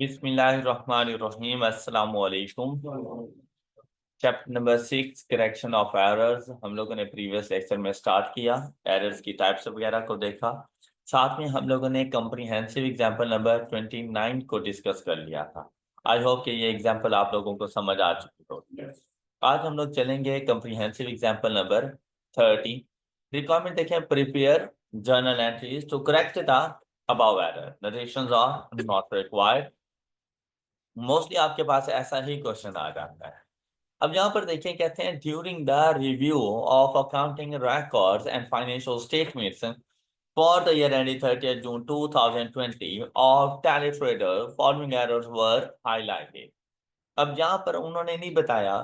बिस्मिल्लाहिर्रहमानिर्रहीम अस्सलाम वालेकुम। Chapter number 6 correction of errors हम लोगों ने प्रीवियस लेक्चर में स्टार्ट किया। एरर्स की टाइप्स वगैरह को देखा। साथ में हम लोगों ने कम्प्रीहेंसिव एग्जाम्पल नंबर 29 को डिस्कस कर लिया था। आई होप कि ये एग्जाम्पल आप लोगों को समझ आ चुकी होगी। आज हम लोग चलेंगे कम्प्रीहेंसिव एग्जाम्पल नंबर 30। रिक्वायरमेंट देखें, prepare journal entries to correct the above error. Narrations are not required. Mostly आपके पास ऐसा ही क्वेश्चन आ जाता है। अब यहाँ पर देखिए, कहते हैं during the review of accounting records and financial statements for the year ending 30 June 2020 of Teletrader following errors were highlighted. अब यहाँ पर उन्होंने नहीं बताया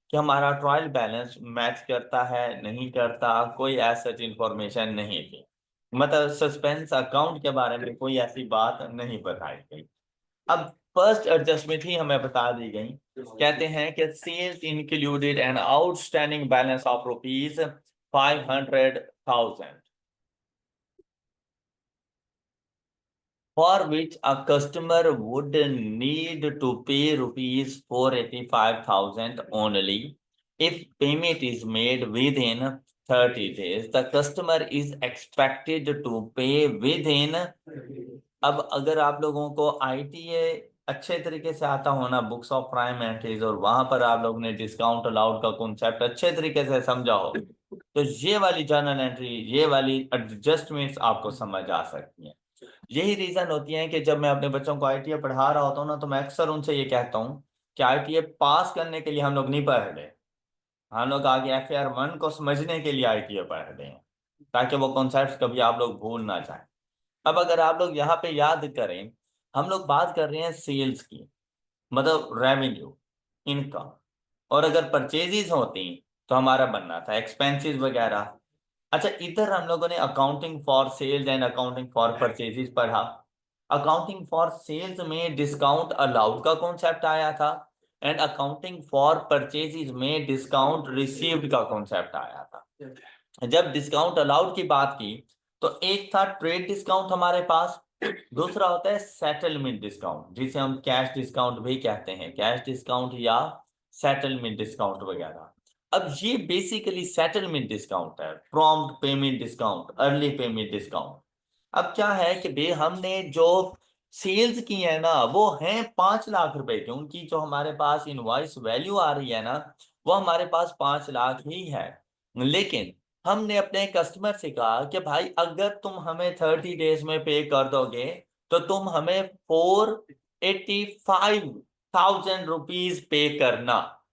कि हमारा ट्रायल बैलेंस मैच करता है नहीं करता, कोई ऐसा इंफॉर्मेशन नहीं थी। मतलब सस्पेंस अकाउंट के बारे में कोई ऐसी बात नहीं बताई गई। अब फर्स्ट एडजस्टमेंट ही हमें बता दी गई। कहते हैं कि sales included an outstanding balance of rupees 500,000 for which a customer would need to pay rupees 485,000 only. If payment is made within 30 days, the customer is expected to pay within। अब अगर आप लोगों को आईटीए अच्छे तरीके से आता होना, बुक्स ऑफ प्राइम एंट्रीज, और वहां पर आप लोगों ने डिस्काउंट अलाउड का कॉन्सेप्ट अच्छे तरीके से समझा हो, तो ये वाली जर्नल एंट्री, ये वाली एडजस्टमेंट्स आपको समझ आ सकती हैं। यही रीजन होती है कि जब मैं अपने बच्चों को आईटीए पढ़ा रहा होता हूँ ना, तो मैं अक्सर उनसे ये कहता हूँ कि आईटीए पास करने के लिए हम लोग नहीं पढ़ रहे, हम लोग आगे FAR 1 को समझने के लिए आईटीए पढ़ रहे हैं, ताकि वो कॉन्सेप्ट कभी आप लोग भूल ना जाए। अब अगर आप लोग यहाँ पे याद करें, हम लोग बात कर रहे हैं सेल्स की, मतलब रेवेन्यू, इनकम, और अगर परचेजेस होती तो हमारा बनना था एक्सपेंसेस वगैरह। अच्छा, इधर हम लोगों ने accounting for sales and accounting for purchases पढ़ा। अकाउंटिंग फॉर सेल्स में डिस्काउंट अलाउड का कॉन्सेप्ट आया था, एंड अकाउंटिंग फॉर परचेजेस में डिस्काउंट रिसीव्ड का कॉन्सेप्ट आया था। जब डिस्काउंट अलाउड की बात की, तो एक था ट्रेड डिस्काउंट हमारे पास, दूसरा होता है सेटलमेंट डिस्काउंट, जिसे हम कैश डिस्काउंट भी कहते हैं, कैश डिस्काउंट या सेटलमेंट डिस्काउंट वगैरह। अब ये बेसिकली सेटलमेंट डिस्काउंट है, prompt payment discount, early payment discount. अब क्या है कि भाई हमने जो सेल्स की है ना, वो है 5 लाख रुपए की, उनकी जो हमारे पास इनवॉइस वैल्यू आ रही है ना, वो हमारे पास 5 लाख ही है। लेकिन हमने अपने कस्टमर से कहा कि भाई अगर तुम हमें 30 डेज में पे कर दोगे, तो तुम हमें 485,000 रुपीज पे करना।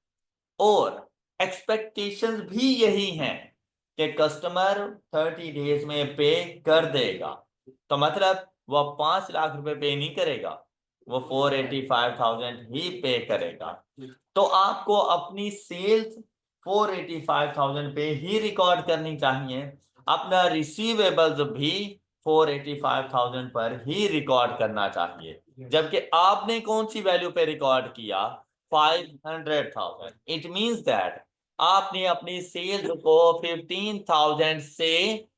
और एक्सपेक्टेशंस भी यही हैं कि कस्टमर 30 डेज में पे कर देगा। तो मतलब वो 5 लाख रुपए पे नहीं करेगा, वो 485,000 ही पे करेगा। तो आपको अपनी सेल्स 485,000 पे ही रिकॉर्ड करनी चाहिए, अपना रिसीवेबल्स भी 485,000 पर ही रिकॉर्ड करना चाहिए। जबकि आपने कौन सी वैल्यू पे रिकॉर्ड किया? 500,000। इट मीन्स दैट आपने अपनी सेल्स को 15,000 से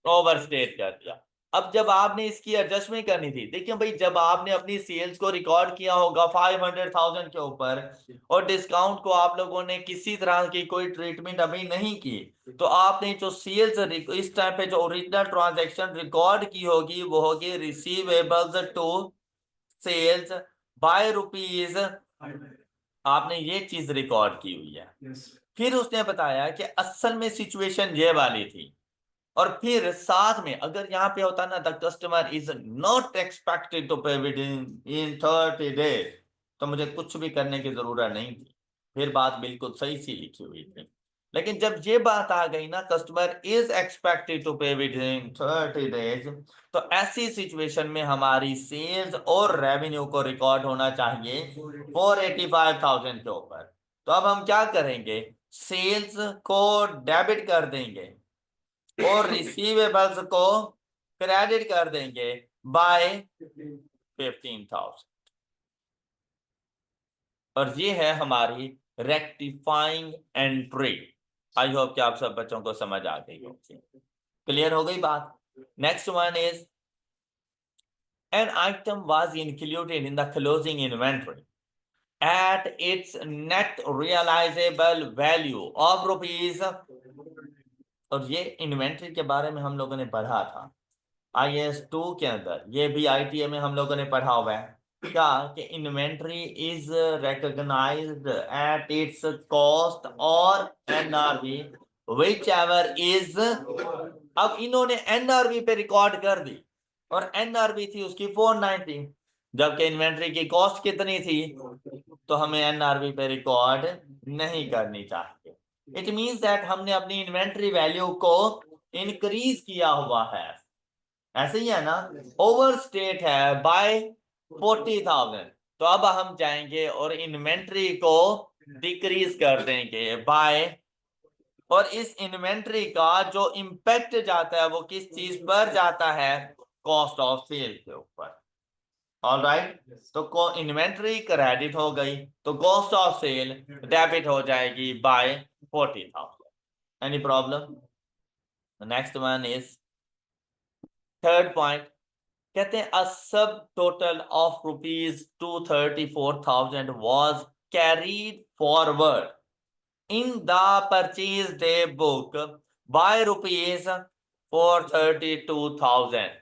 ओवरस्टेट कर दिया। अब जब आपने इसकी एडजस्टमेंट करनी थी, देखिए भाई, जब आपने अपनी सेल्स को रिकॉर्ड किया होगा 500,000 के ऊपर, और डिस्काउंट को आप लोगों ने किसी तरह की कोई ट्रीटमेंट अभी नहीं की, तो आपने जो सेल्स इस टाइम पे जो ओरिजिनल ट्रांजैक्शन रिकॉर्ड की होगी, वो होगी receivables to sales by rupees. आपने ये चीज रिकॉर्ड की हुई है। फिर उसने बताया कि असल में सिचुएशन ये वाली थी, और फिर साथ में अगर यहाँ पे होता ना, the customer is not expected to pay within 30 days, तो मुझे कुछ भी करने की जरूरत नहीं थी, फिर बात बिल्कुल सही सी लिखी हुई थी। लेकिन जब ये बात आ गई ना, customer is expected to pay within 30 days, तो ऐसी सिचुएशन में हमारी सेल्स और रेवेन्यू को रिकॉर्ड होना चाहिए 485,000 के ऊपर। तो अब हम क्या करेंगे? सेल्स को डेबिट कर देंगे और रिसीवेबल्स को क्रेडिट कर देंगे बाय 15,000। और ये है हमारी रेक्टिफाइंग एंट्री। आई होप कि आप सब बच्चों को समझ आ गई होगी। क्लियर हो गई बात? Next one is an item was included in the closing inventory at its net realizable value of rupees, और ये इन्वेंट्री के बारे में हम लोगों ने पढ़ा था IS2 के अंदर, ये भी ITA में हम लोगों ने पढ़ा हुआ है क्या कि inventory is recognised at its cost और NRV विच एवर इज, अब इन्होंने NRV पे रिकॉर्ड कर दी और NRV थी उसकी 490, जबकि इन्वेंट्री की कॉस्ट कितनी थी, तो हमें NRV पे रिकॉर्ड नहीं करनी चाहिए। इट मींस दैट हमने अपनी इन्वेंट्री वैल्यू को इंक्रीज किया हुआ है, ऐसे ही है ना, ओवर स्टेट है बाय 40,000, तो अब हम जाएंगे और इन्वेंट्री को डिक्रीज कर देंगे बाय, और इस इन्वेंट्री का जो इंपैक्ट जाता है वो किस चीज पर जाता है, कॉस्ट ऑफ सेल के ऊपर। ऑलराइट, तो इन्वेंट्री क्रेडिट हो गई तो कॉस्ट ऑफ सेल डेबिट हो जाएगी by 40,000। Any problem? Next one is third point, कहते हैं a subtotal of ₹234,000 was carried forward in the purchase day book by ₹432,000.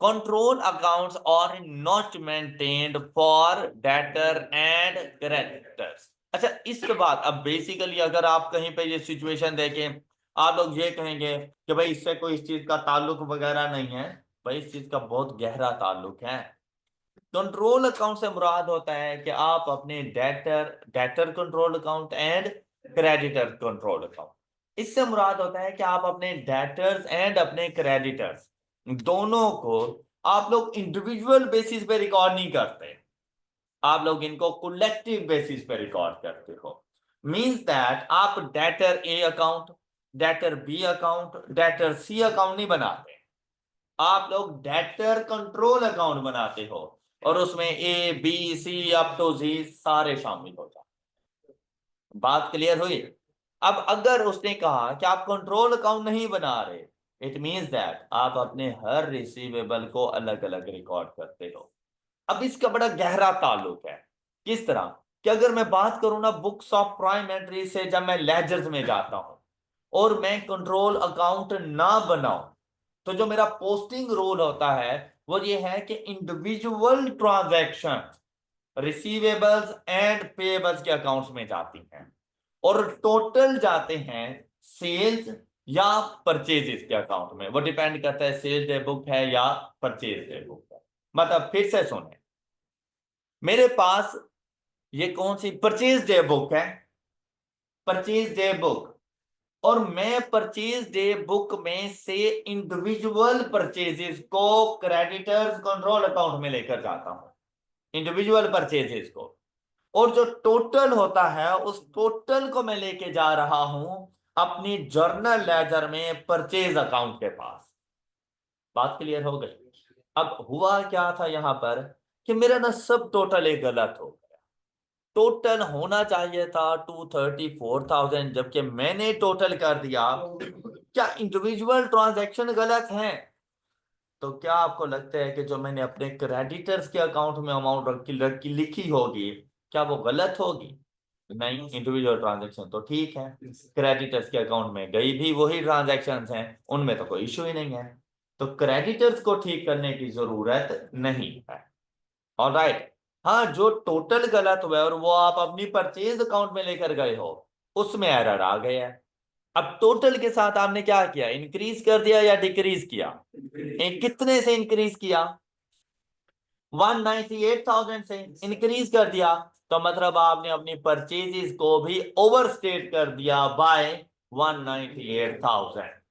Control accounts are not maintained for debtor and creditors. अच्छा, इस बात अब basically अगर आप कहीं पे ये सिचुएशन देखें, आप लोग ये कहेंगे कि भाई इससे कोई इस चीज का ताल्लुक वगैरह नहीं है, भाई इस चीज का बहुत गहरा ताल्लुक है। कंट्रोल अकाउंट से मुराद होता है कि आप अपने debtor control account and creditor control account, इससे मुराद होता है कि आप अपने डेटर्स एंड अपने क्रेडिटर्स दोनों को आप लोग इंडिविजुअल बेसिस पे रिकॉर्ड नहीं करते, आप लोग इनको कलेक्टिव बेसिस पे रिकॉर्ड करते हो। मींस दैट आप debtor A account, debtor B account, debtor C account नहीं बनाते, आप लोग डेटर कंट्रोल अकाउंट बनाते हो और उसमें A, B, C up to Z सारे शामिल हो जाते। बात क्लियर हुई? अब अगर उसने कहा कि आप कंट्रोल अकाउंट नहीं बना रहे, इट मींस दैट आप अपने हर रिसीवेबल को अलग अलग रिकॉर्ड करते हो। अब इसका बड़ा गहरा ताल्लुक है, किस तरह कि अगर मैं बात करूं ना बुक्स ऑफ प्राइम एंट्री से, जब मैं लेजर्स में जाता हूं और मैं कंट्रोल अकाउंट ना बनाऊं, तो जो मेरा पोस्टिंग रोल होता है वो ये है कि individual transaction receivables and payables के अकाउंट्स में जाती हैं और टोटल जाते हैं सेल्स या परचेजेस के अकाउंट में, वो डिपेंड करता है सेल्स डे बुक है या परचेज डे बुक है। मतलब फिर से सुने, मेरे पास ये कौन सी परचेज डे बुक है, परचेज डे बुक, और मैं परचेज डे बुक में से इंडिविजुअल परचेजेस को क्रेडिटर्स कंट्रोल अकाउंट में लेकर जाता हूं, इंडिविजुअल परचेजेस को, और जो टोटल होता है उस टोटल को मैं लेके जा रहा हूं अपनी जर्नल लेजर में परचेज अकाउंट के पास। बात क्लियर हो गई? अब हुआ क्या था यहां पर कि मेरा ना सब टोटल एक गलत हो गया, टोटल होना चाहिए था 234,000 जबकि मैंने टोटल कर दिया। क्या इंडिविजुअल ट्रांजैक्शन गलत है? तो क्या आपको लगता है कि जो मैंने अपने क्रेडिटर्स के अकाउंट में अमाउंट रखी लिखी होगी, क्या वो गलत होगी? नहीं, इंडिविजुअल ट्रांजैक्शन तो ठीक है, क्रेडिटर्स के अकाउंट में गई भी वही ट्रांजैक्शंस हैं, उनमें तो कोई इश्यू ही नहीं है, तो क्रेडिटर्स को ठीक करने की जरूरत नहीं है। ऑलराइट, हाँ, जो टोटल गलत हुआ है और वो आप अपनी परचेज अकाउंट में लेकर गए हो, उसमें एरर आ गया है। अब टोटल के साथ आपने क्या किया, इंक्रीज कर दिया या डिक्रीज किया? कितने से इंक्रीज किया? 198,000 से इंक्रीज कर दिया, तो मतलब आपने अपनी परचेजेस को भी ओवरस्टेट कर दिया बाय 198,000।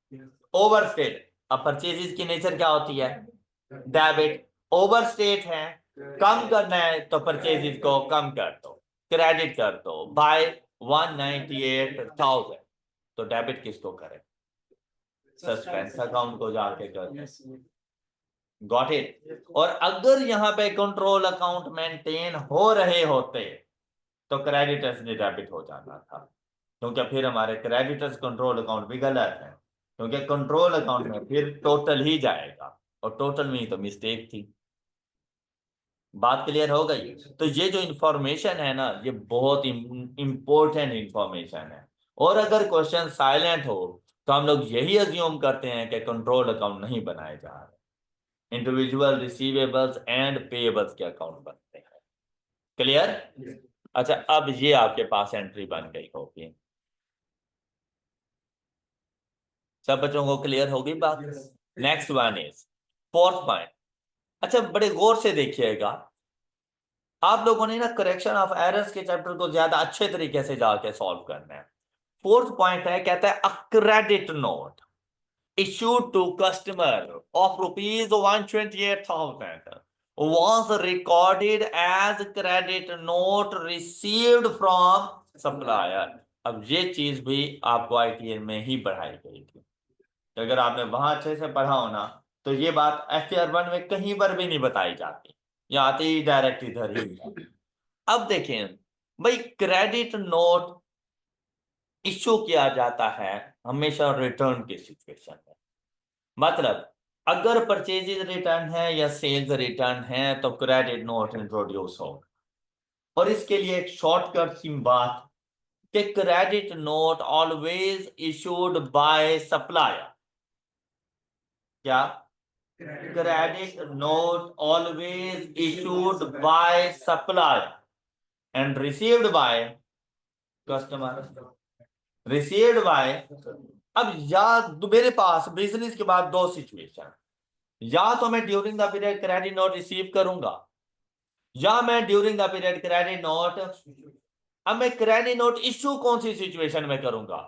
ओवरस्टेट, अब परचेजेस की नेचर क्या होती है, डेबिट, ओवरस्टेट है, कम करना है तो परचेजेस को कम कर दो, क्रेडिट कर दो बाय 198,000, तो डेबिट किसको करें, सस्पेंस अकाउंट को जाके कर। Got it? और अगर यहां पे कंट्रोल अकाउंट मेंटेन हो रहे होते तो क्रेडिटर्स ने डेबिट हो जाना था, क्योंकि फिर हमारे क्रेडिटर्स कंट्रोल अकाउंट भी गलत है, क्योंकि कंट्रोल अकाउंट में फिर टोटल ही जाएगा और टोटल में ही तो मिस्टेक थी। बात क्लियर हो गई? तो ये जो इंफॉर्मेशन है ना, ये बहुत इंपॉर्टेंट इंफॉर्मेशन है। और अगर क्वेश्चन साइलेंट हो तो हम लोग यही अज्यूम करते हैं कि कंट्रोल अकाउंट नहीं बनाए जा रहे, इंडिविजुअल रिसीवेबल्स एंड पेएबल्स के अकाउंट बनते हैं। क्लियर? अच्छा, अब ये आपके पास एंट्री बन गई होगी। सब बच्चों को क्लियर होगी बात? Next one is fourth point. अच्छा, बड़े गौर से देखिएगा, आप लोगों ने ना करेक्शन ऑफ एरर्स के चैप्टर को ज्यादा अच्छे तरीके से जाके सॉल्व करना है। फोर्थ पॉइंट है, कहता है a credit note issued to customer of rupees 128,000 was recorded as credit note received from supplier। अब ये चीज भी आपको आईटीएल में ही पढ़ाई गई थी, तो अगर आपने वहां अच्छे से पढ़ा हो ना, तो ये बात FR1 में कहीं पर भी नहीं बताई जाती, ये आती ही डायरेक्ट इधर ही है। अब देखें भाई, क्रेडिट नोट इश्यू किया जाता है हमेशा रिटर्न की सिचुएशन में। मतलब अगर परचेजेज रिटर्न है या सेल्स रिटर्न है तो क्रेडिट नोट इंट्रोड्यूस हो। और इसके लिए एक शॉर्टकट सी बात कि credit note always issued by supplier. क्या? Credit note always issued by supplier and received by customer. Received by. अब या मेरे पास बिजनेस के बाद दो सिचुएशन, या तो मैं during the period credit note receive करूंगा, या मैं during the period credit note. अब मैं क्रेडिट नोट इश्यू कौन सी सिचुएशन में करूंगा?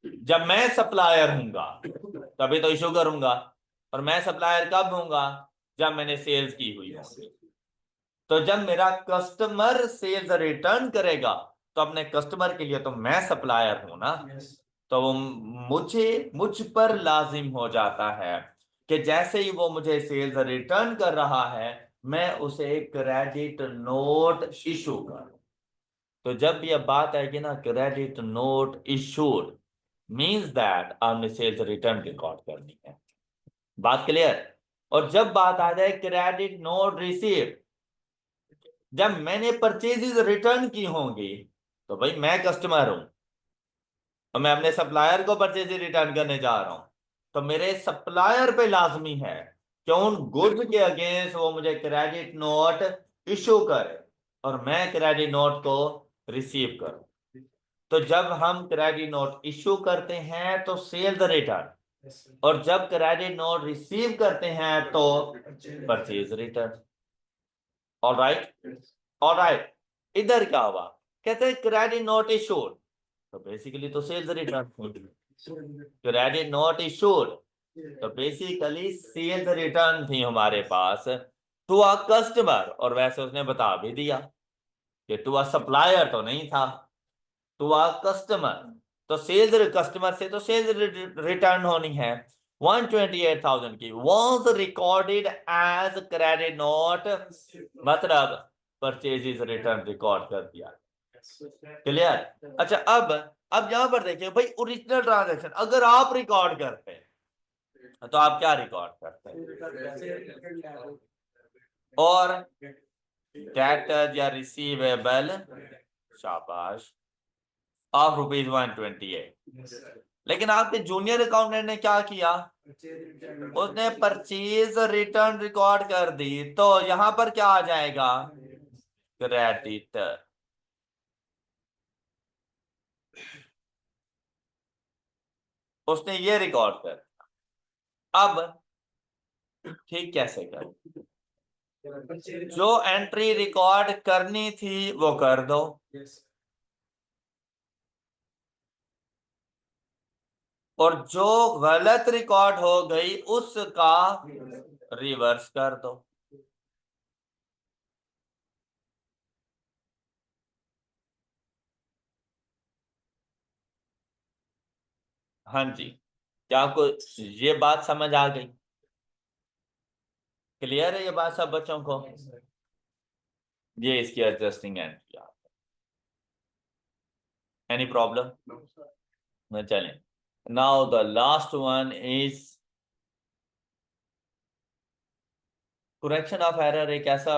जब मैं सप्लायर हूंगा तभी तो इश्यू करूंगा। और मैं सप्लायर कब हूंगा? जब मैंने सेल्स की हुई होगी। तो जब मेरा कस्टमर सेल्स रिटर्न करेगा तो अपने कस्टमर के लिए तो मैं सप्लायर हूं ना, तो वो मुझ पर लाजिम हो जाता है कि जैसे ही वो मुझे सेल्स रिटर्न कर रहा है, मैं उसे क्रेडिट नोट इशू करूं। तो जब यह बात आएगी ना credit note issued, means that आपने सेल्स रिटर्न रिकॉर्ड करनी है। बात क्लियर? और जब बात आ जाए क्रेडिट नोट रिसीव, जब मैंने परचेजेस रिटर्न की होंगी, तो भाई मैं कस्टमर हूं और मैं अपने सप्लायर को परचेज रिटर्न करने जा रहा हूं, तो मेरे सप्लायर पे लाजमी है कि उन गुड्स के अगेंस्ट वो मुझे क्रेडिट नोट इशू करे और मैं क्रेडिट नोट को रिसीव करूं। तो जब हम क्रेडिट नोट इशू करते हैं तो सेल द रिटर्न, और जब क्रेडिट नोट रिसीव करते हैं तो परचेज रिटर्न। ऑलराइट? ऑलराइट। इधर क्या हुआ? कहते हैं क्रेडिट नोट इशूड, तो बेसिकली तो sales return. Credit note issued, तो बेसिकली सेल्स रिटर्न थी हमारे पास टू अ कस्टमर, और वैसे उसने बता भी दिया कि टू अ सप्लायर तो नहीं था, टू अ कस्टमर। तो सेल्स कस्टमर से तो सेल्स रिटर्न होनी है। 128,000 की was recorded as credit note, मतलब परचेज रिटर्न रिकॉर्ड कर दिया। क्लियर? अच्छा, अब यहां पर देखिए भाई, ओरिजिनल ट्रांजैक्शन अगर आप रिकॉर्ड करते हैं तो आप क्या रिकॉर्ड करते हैं? और डेटर्स या रिसीवेबल, शाबाश, ऑफ ₹128। लेकिन आपके जूनियर अकाउंटेंट ने क्या किया? उसने परचेज रिटर्न रिकॉर्ड कर दी, तो यहां पर क्या आ जाएगा? क्रेडिटर। उसने ये रिकॉर्ड कर। अब ठीक कैसे कर? जो एंट्री रिकॉर्ड करनी थी वो कर दो, और जो गलत रिकॉर्ड हो गई उसका रिवर्स कर दो। हाँ जी, क्या आपको ये बात समझ आ गई? क्लियर है ये बात सब बच्चों को? ये इसकी एडजस्टिंग एंट्री। Any problem? चलें, now the last one is correction of error. एक ऐसा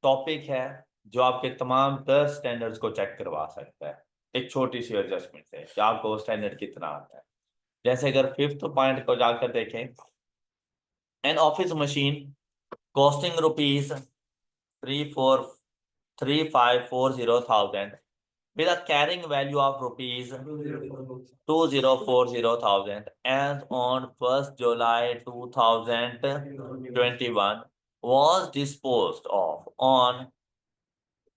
टॉपिक है जो आपके तमाम 10 स्टैंडर्ड्स को चेक करवा सकता है एक छोटी सी एडजस्टमेंट से कि आपको स्टैंडर्ड कितना आता है। जैसे अगर 5th पॉइंट को जाकर देखें, an office machine costing rupees 3,540,000 with a carrying value of rupees 2,040,000 as on 1st July 2021 was disposed of on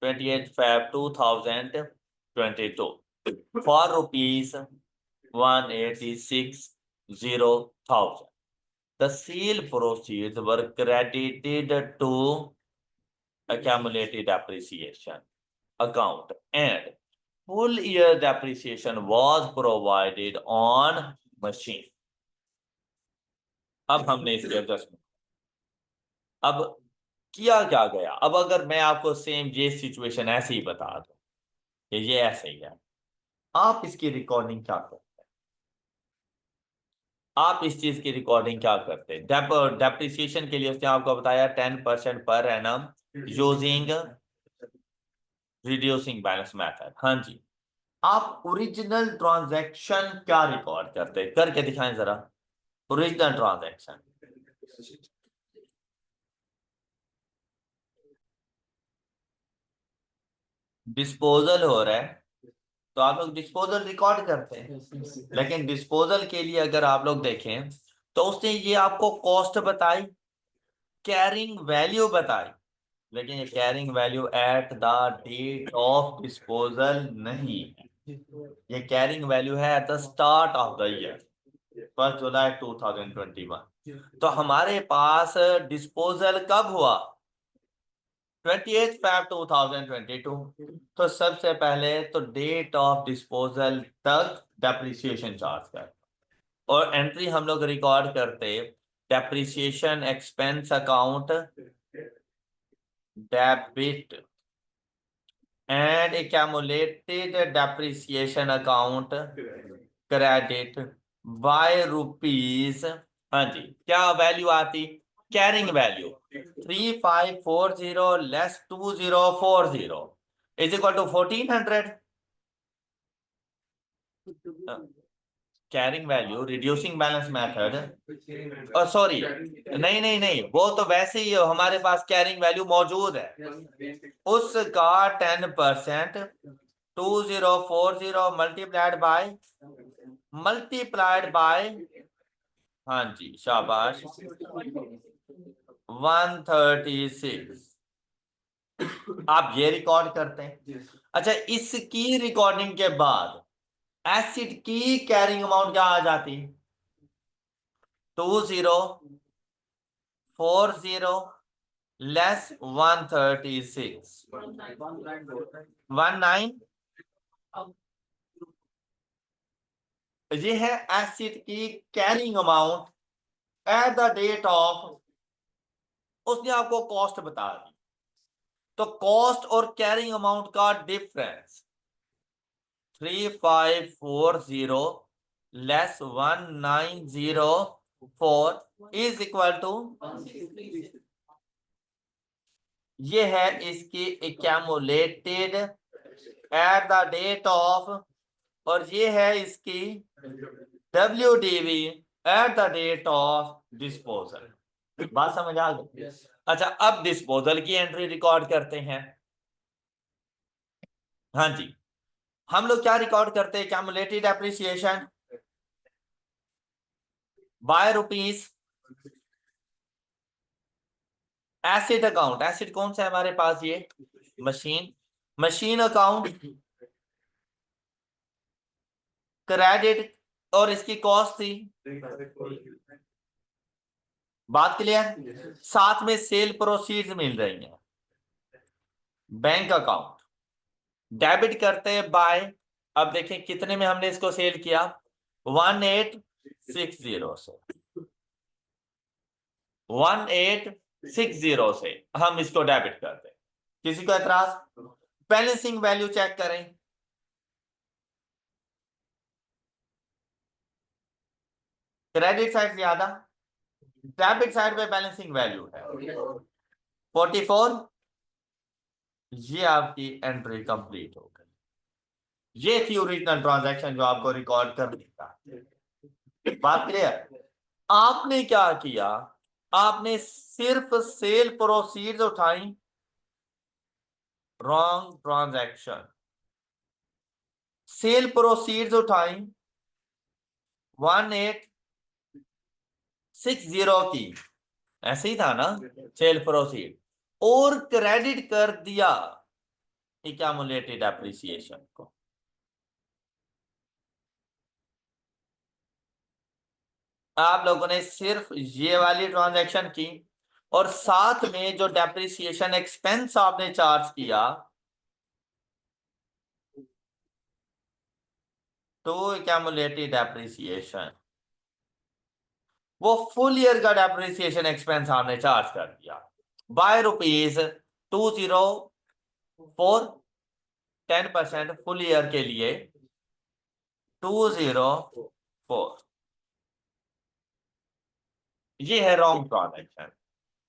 28th Feb 2022 for rupees 186,000. The sale proceeds were credited to accumulated depreciation account and full year depreciation was provided on machine. अब हमने इसके adjustment अब किया क्या गया। अब अगर मैं आपको सेम ये सिचुएशन ऐसे ही बता दूं कि ये ऐसे ही है, आप इसकी रिकॉर्डिंग क्या करते हैं, आप इस चीज की रिकॉर्डिंग क्या करते हैं। डेप्रिसिएशन के लिए उसने आपको बताया 10% per annum using reducing balance method. हाँ जी, आप ओरिजिनल ट्रांजैक्शन क्या रिकॉर्ड करते हैं, करके दिखाएं जरा। ओरिजिनल ट्रांजैक्शन डिस्पोजल हो रहा है तो आप लोग डिस्पोजल रिकॉर्ड करते हैं, लेकिन डिस्पोजल के लिए अगर आप लोग देखें तो उसने ये आपको कॉस्ट बताई, कैरिंग वैल्यू बताई, लेकिन ये carrying value at the date of disposal नहीं है, ये कैरिंग वैल्यू है at the start of the year 1 July 2021। तो हमारे पास डिस्पोजल कब हुआ, 28 Feb 2022। तो सबसे पहले तो डेट ऑफ डिस्पोजल तक डेप्रिसिएशन चार्ज कर और एंट्री हम लोग रिकॉर्ड करते depreciation expense account debit and accumulated depreciation account credit by rupees. हाँ जी, क्या वैल्यू आती, carrying value 3,540 less 2,040 is equal to 1,400। Carrying value reducing balance method, और सॉरी नहीं नहीं नहीं, वो तो वैसे ही हमारे पास कैरिंग वैल्यू मौजूद है, उसका 10% 2,040 मल्टीप्लाइड बाय हाँ जी शाबाश 136। आप ये रिकॉर्ड करते हैं। अच्छा, इसकी रिकॉर्डिंग के बाद एसिड की कैरिंग अमाउंट क्या आ जाती, 2,040 लेस 136 19। ये है एसिड की carrying amount at the date of, उसने आपको कॉस्ट बता दी, तो कॉस्ट और कैरिंग अमाउंट का difference 3,540 less 1,904 is equal to, ये है इसकी accumulated at the date of, और ये है इसकी WDV at the date of disposal. बात समझ आ गई। अच्छा, अब डिस्पोजल की एंट्री रिकॉर्ड करते हैं। हाँ जी, हम लोग क्या रिकॉर्ड करते हैं, accumulated appreciation by rupees acid account. Acid कौन सा है हमारे पास, ये मशीन, मशीन अकाउंट क्रेडिट, और इसकी कॉस्ट थी, बात क्लियर। साथ में सेल प्रोसीड्स मिल रही हैं, बैंक अकाउंट डेबिट करते हैं बाय, अब देखें कितने में हमने इसको सेल किया, 1860 से, 1860 से हम इसको डेबिट करते हैं। किसी को एतराज, बैलेंसिंग वैल्यू चेक करें, क्रेडिट साइड ज्यादा, डेबिट साइड पे बैलेंसिंग वैल्यू है 44 ये आपकी एंट्री कंप्लीट हो गई। ये थी ओरिजिनल ट्रांजैक्शन जो आपको रिकॉर्ड कर देता। बात क्लियर? आपने क्या किया, आपने सिर्फ सेल प्रोसीड्स उठाई, रॉन्ग ट्रांजैक्शन। सेल प्रोसीड्स उठाई 1860 की, ऐसे ही था ना, सेल प्रोसीड, और क्रेडिट कर दिया एक्यूमुलेटेड एप्रिसिएशन को। आप लोगों ने सिर्फ ये वाली ट्रांजैक्शन की, और साथ में जो डेप्रिसिएशन एक्सपेंस आपने चार्ज किया टू एक्यूमुलेटेड डेप्रिसिएशन, वो फुल ईयर का डेप्रिसिएशन एक्सपेंस आपने चार्ज कर दिया बाय ₹204। 10% फुल ईयर के लिए 204। ये है रॉन्ग ट्रांजैक्शन।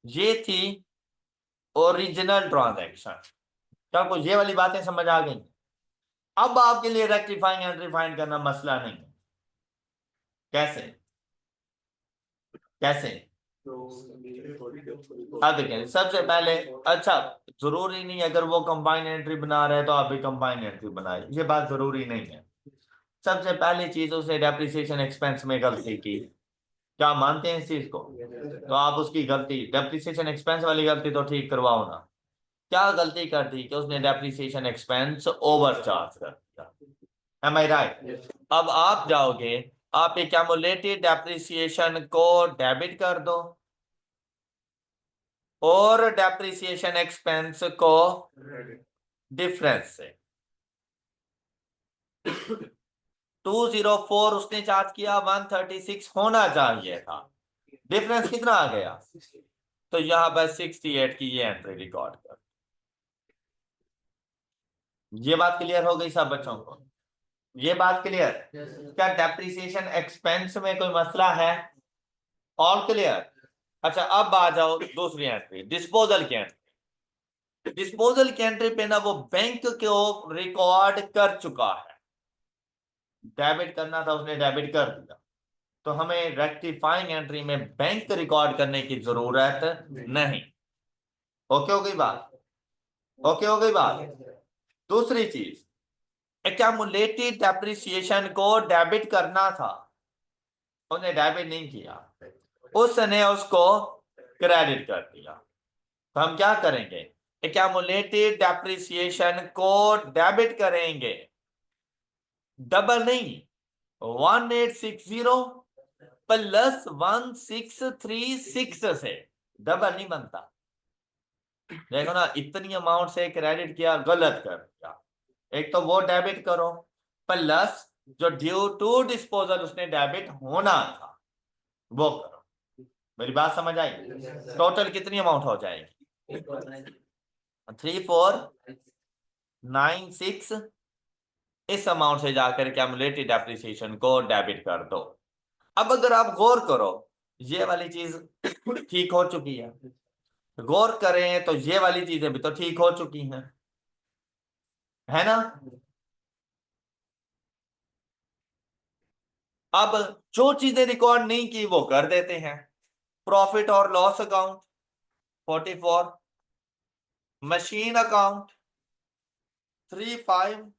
ये थी ओरिजिनल ट्रांजैक्शन। क्या आपको ये वाली बातें समझ आ गई? अब आपके लिए रेक्टिफाइंग एंड रिफाइन करना मसला नहीं है। कैसे? कैसे? अब देखें, सबसे पहले, अच्छा, जरूरी नहीं अगर वो कंबाइन एंट्री बना रहे तो आप भी कंबाइन एंट्री बनाए, ये बात जरूरी नहीं है। सबसे पहली चीज, उसने डेप्रिसिएशन एक्सपेंस में गलती की। क्या मानते हैं इस चीज को? तो आप उसकी गलती, डेप्रिसिएशन एक्सपेंस वाली गलती तो ठीक करवाओ ना। क्या गलती कर दी कि उसने डेप्रिसिएशन एक्सपेंस ओवर चार्ज कर दिया। एम आई राइट? अब आप जाओगे, आप एक्यूमुलेटेड डेप्रिसिएशन को डेबिट कर दो और डेप्रिसिएशन एक्सपेंस को डिफरेंस से। 204 उसने चार्ज किया, 136 होना चाहिए था, डिफरेंस कितना आ गया? तो यहां पर 68 की ये एंट्री रिकॉर्ड कर। ये बात क्लियर हो गई सब बच्चों को? ये बात क्लियर? क्या डेप्रिसिएशन एक्सपेंस में कोई मसला है? All clear? अच्छा, अब आ जाओ दूसरी एंट्री, डिस्पोजल की एंट्री। डिस्पोजल की एंट्री पे ना वो बैंक को रिकॉर्ड कर चुका है, डेबिट करना था उसने डेबिट कर दिया, तो हमें रेक्टिफाइंग एंट्री में बैंक रिकॉर्ड करने की जरूरत नहीं। ओके हो गई बात? ओके हो गई बात? दूसरी चीज, एक्यूमुलेटेड डेप्रिसिएशन को डेबिट करना था, उसने डेबिट नहीं किया, उसने उसको क्रेडिट कर दिया। तो हम क्या करेंगे? एक्यूमुलेटेड डेप्रिसिएशन को डेबिट करेंगे, डबल नहीं, 1860 प्लस 1636 से। डबल नहीं बनता। देखो ना, इतनी अमाउंट से क्रेडिट किया, गलत कर दिया। एक तो वो डेबिट करो, प्लस जो ड्यू टू डिस्पोजल उसने डेबिट होना था वो करो। मेरी बात समझ आई? टोटल कितनी अमाउंट हो जाएगी? 3496। इस अमाउंट से जाकर एक्यूमुलेटेड डेप्रिसिएशन को डेबिट कर दो। अब अगर आप गौर करो, ये वाली चीज ठीक हो चुकी है, गौर करें तो ये वाली चीजें भी तो ठीक हो चुकी हैं, है ना? अब जो चीजें रिकॉर्ड नहीं की वो कर देते हैं। प्रॉफिट और loss account 44, machine account 3540।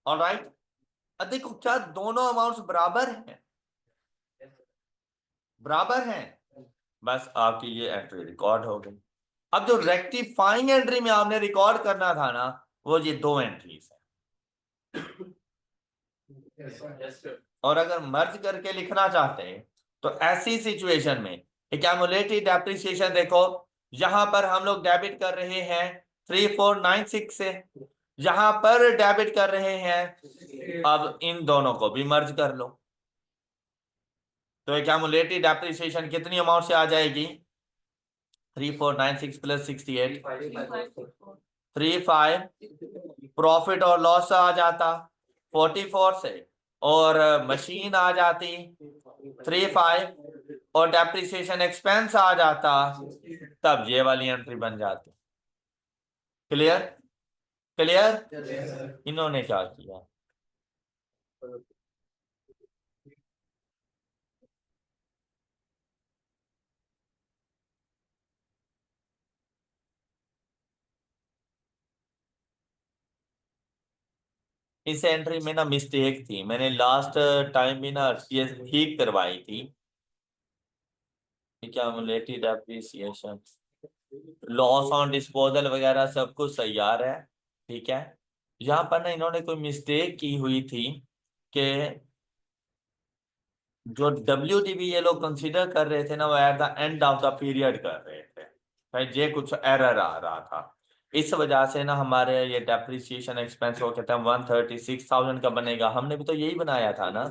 Alright, अब देखो क्या दोनों अमाउंट्स बराबर हैं? बराबर हैं। बस आपकी ये एंट्री रिकॉर्ड हो गई। अब जो रेक्टिफाइंग एंट्री में आपने रिकॉर्ड करना था ना, वो ये दो एंट्रीज है। और अगर मर्ज करके लिखना चाहते हैं तो ऐसी सिचुएशन में एक्यूमुलेटेड डेप्रिसिएशन देखो, यहां पर हम लोग डेबिट कर रहे हैं 3496 से, यहां पर डेबिट कर रहे हैं, अब इन दोनों को भी मर्ज कर लो, तो एक्यूमुलेटेड डेप्रिसिएशन कितनी अमाउंट से आ जाएगी? 3496 प्लस 68, 35। प्रॉफिट और लॉस आ जाता 44 से, और मशीन आ जाती 35, और डेप्रिसिएशन एक्सपेंस आ जाता, तब ये वाली एंट्री बन जाती। क्लियर? क्लियर? इन्होंने क्या किया, इस एंट्री में ना मिस्टेक थी, मैंने लास्ट टाइम भी ना ये ठीक करवाई थी। Cumulated depreciation, loss on disposal वगैरह सब कुछ तैयार है, ठीक है। यहाँ पर ना इन्होंने कोई मिस्टेक की हुई थी कि जो WDV ये लोग कंसीडर कर रहे थे ना, वो at the end of the period कर रहे थे, भाई ये कुछ एरर आ रहा था। इस वजह से ना हमारे ये डेप्रिसिएशन एक्सपेंस वो कहते हैं 136,000 का बनेगा, हमने भी तो यही बनाया था ना,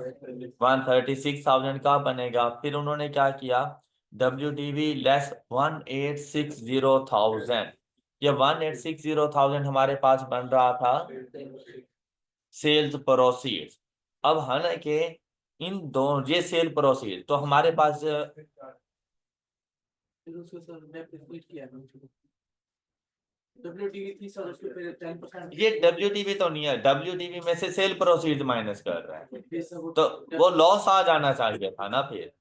136,000 का बनेगा। फिर उन्होंने क्या किया, WDV लेस 1,860,000, ये 1,860,000 हमारे पास बन रहा था सेल्स प्रोसीड्स। अब हालांकि इन दोनों ये सेल प्रोसीड तो हमारे पास ये WDV तो नहीं है, WDV में से सेल प्रोसीड माइनस कर रहा है, तो वो लॉस आ जाना चाहिए था ना फिर,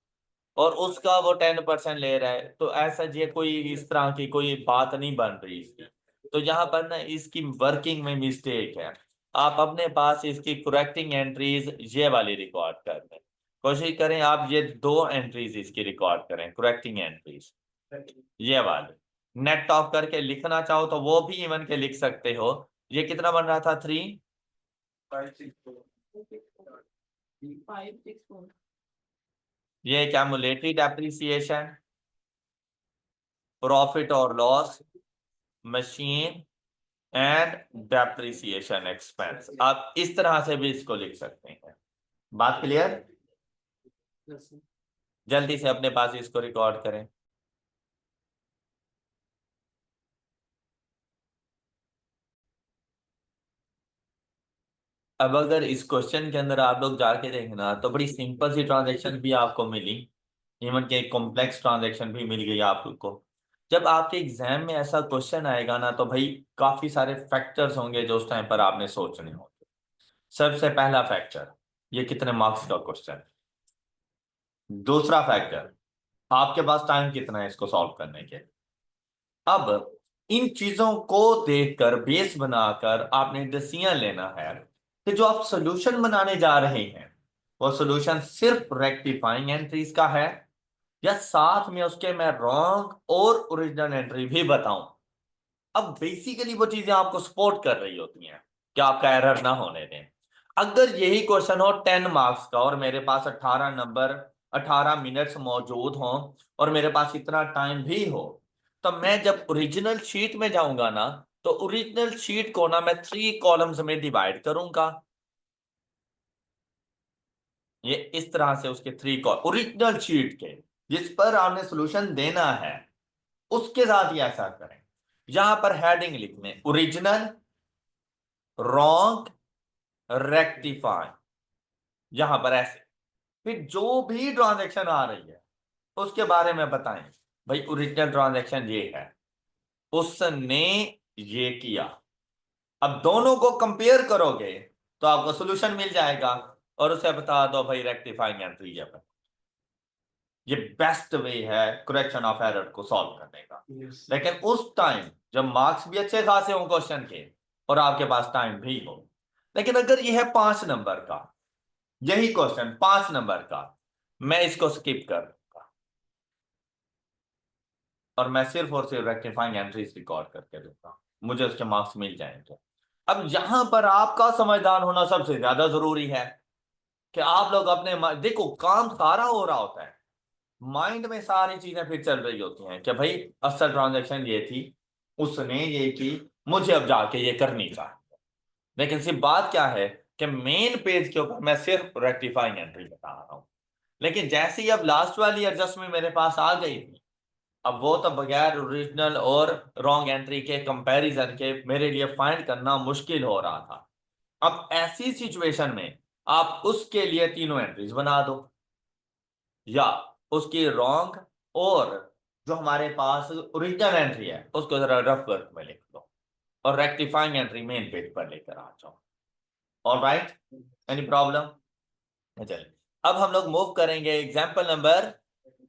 और उसका वो 10% ले रहा है, तो ऐसा ये कोई इस तरह की कोई बात नहीं बन रही इसकी। तो यहाँ पर ना इसकी वर्किंग में मिस्टेक है। आप अपने पास इसकी करेक्टिंग एंट्रीज ये वाली रिकॉर्ड कर लें, कोशिश करें आप ये दो एंट्रीज इसकी रिकॉर्ड करें, करेक्टिंग एंट्रीज ये वाले। नेट ऑफ करके लिखना चाहो तो वो भी इवन के लिख सकते हो। ये कितना बन रहा था, 3, ये क्यूमुलेटेड डेप्रिसिएशन, प्रॉफिट और loss, machine and depreciation expense. आप इस तरह से भी इसको लिख सकते हैं। बात क्लियर? जल्दी से अपने पास इसको रिकॉर्ड करें। अब अगर इस क्वेश्चन के अंदर आप लोग जाके देखना तो बड़ी सिंपल सी ट्रांजैक्शन भी आपको मिली, इवन के कॉम्प्लेक्स ट्रांजैक्शन भी मिल गई आप लोग को। जब आपके एग्जाम में ऐसा क्वेश्चन आएगा ना, तो भाई काफी सारे फैक्टर्स होंगे जो उस टाइम पर आपने सोचने होंगे। सबसे पहला फैक्टर, ये कितने मार्क्स का क्वेश्चन। दूसरा फैक्टर, आपके पास टाइम कितना है इसको सॉल्व करने के। अब इन चीजों को देखकर बेस बनाकर आपने डिसीजन लेना है कि जो आप सॉल्यूशन बनाने जा रहे हैं वो सॉल्यूशन सिर्फ रेक्टिफाइंग एंट्रीज का है, या साथ में उसके मैं रॉन्ग और ओरिजिनल एंट्री भी बताऊं। अब बेसिकली वो चीजें आपको सपोर्ट कर रही होती हैं कि आपका एरर ना होने दें। अगर यही क्वेश्चन हो 10 मार्क्स का और मेरे पास 18 नंबर 18 मिनट्स मौजूद हो और मेरे पास इतना टाइम भी हो, तो मैं जब ओरिजिनल शीट में जाऊंगा ना, तो ओरिजिनल शीट को ना मैं 3 कॉलम्स में डिवाइड करूंगा। ये इस तरह से उसके 3 कॉलम ओरिजिनल शीट के जिस पर आपने सोल्यूशन देना है उसके साथ ही ऐसा करें। यहां पर हेडिंग लिखने ओरिजिनल, रॉन्ग, रेक्टिफाई, यहां पर ऐसे। फिर जो भी ट्रांजैक्शन आ रही है उसके बारे में बताएं, भाई ओरिजिनल ट्रांजैक्शन ये है, उसने ये किया। अब दोनों को कंपेयर करोगे तो आपको सोल्यूशन मिल जाएगा, और उसे बता दो भाई रेक्टिफाइंग एंट्री है। ये बेस्ट वे है करेक्शन ऑफ एरर को सॉल्व करने का। लेकिन उस टाइम जब मार्क्स भी अच्छे खासे हों क्वेश्चन के और आपके पास टाइम भी हो, लेकिन अगर ये है 5 नंबर का, यही क्वेश्चन 5 नंबर का, मैं इसको स्किप कर दूंगा और मैं सिर्फ और सिर्फ रेक्टिफाइंग एंट्रीज रिकॉर्ड करके दूंगा, मुझे उसके मार्क्स मिल जाएंगे। अब यहां पर आपका समझदार होना सबसे ज्यादा जरूरी है कि आप लोग अपने देखो काम सारा हो रहा होता है, माइंड में सारी चीजें फिर चल रही होती हैं कि भाई असल ट्रांजैक्शन ये थी, उसने ये की, मुझे अब जाके ये करनी चाहिए। लेकिन सिर्फ बात क्या है कि मेन पेज के ऊपर मैं सिर्फ रेक्टिफाइंग एंट्री बता रहा हूं। लेकिन जैसे ही अब लास्ट वाली एडजस्टमेंट मेरे पास आ गई थी, अब वो तो बगैर ओरिजिनल और रॉन्ग एंट्री के कंपैरिजन के मेरे लिए फाइंड करना मुश्किल हो रहा था। अब ऐसी सिचुएशन में आप उसके लिए तीनों एंट्रीज बना दो, या उसकी रॉन्ग और जो हमारे पास ओरिजिनल एंट्री है उसको जरा रफ वर्क में लिख लो और रेक्टिफाइंग एंट्री मेन पेज पर लेकर आ जाओ। Alright, any problem? चलिए अब हम लोग मूव करेंगे example number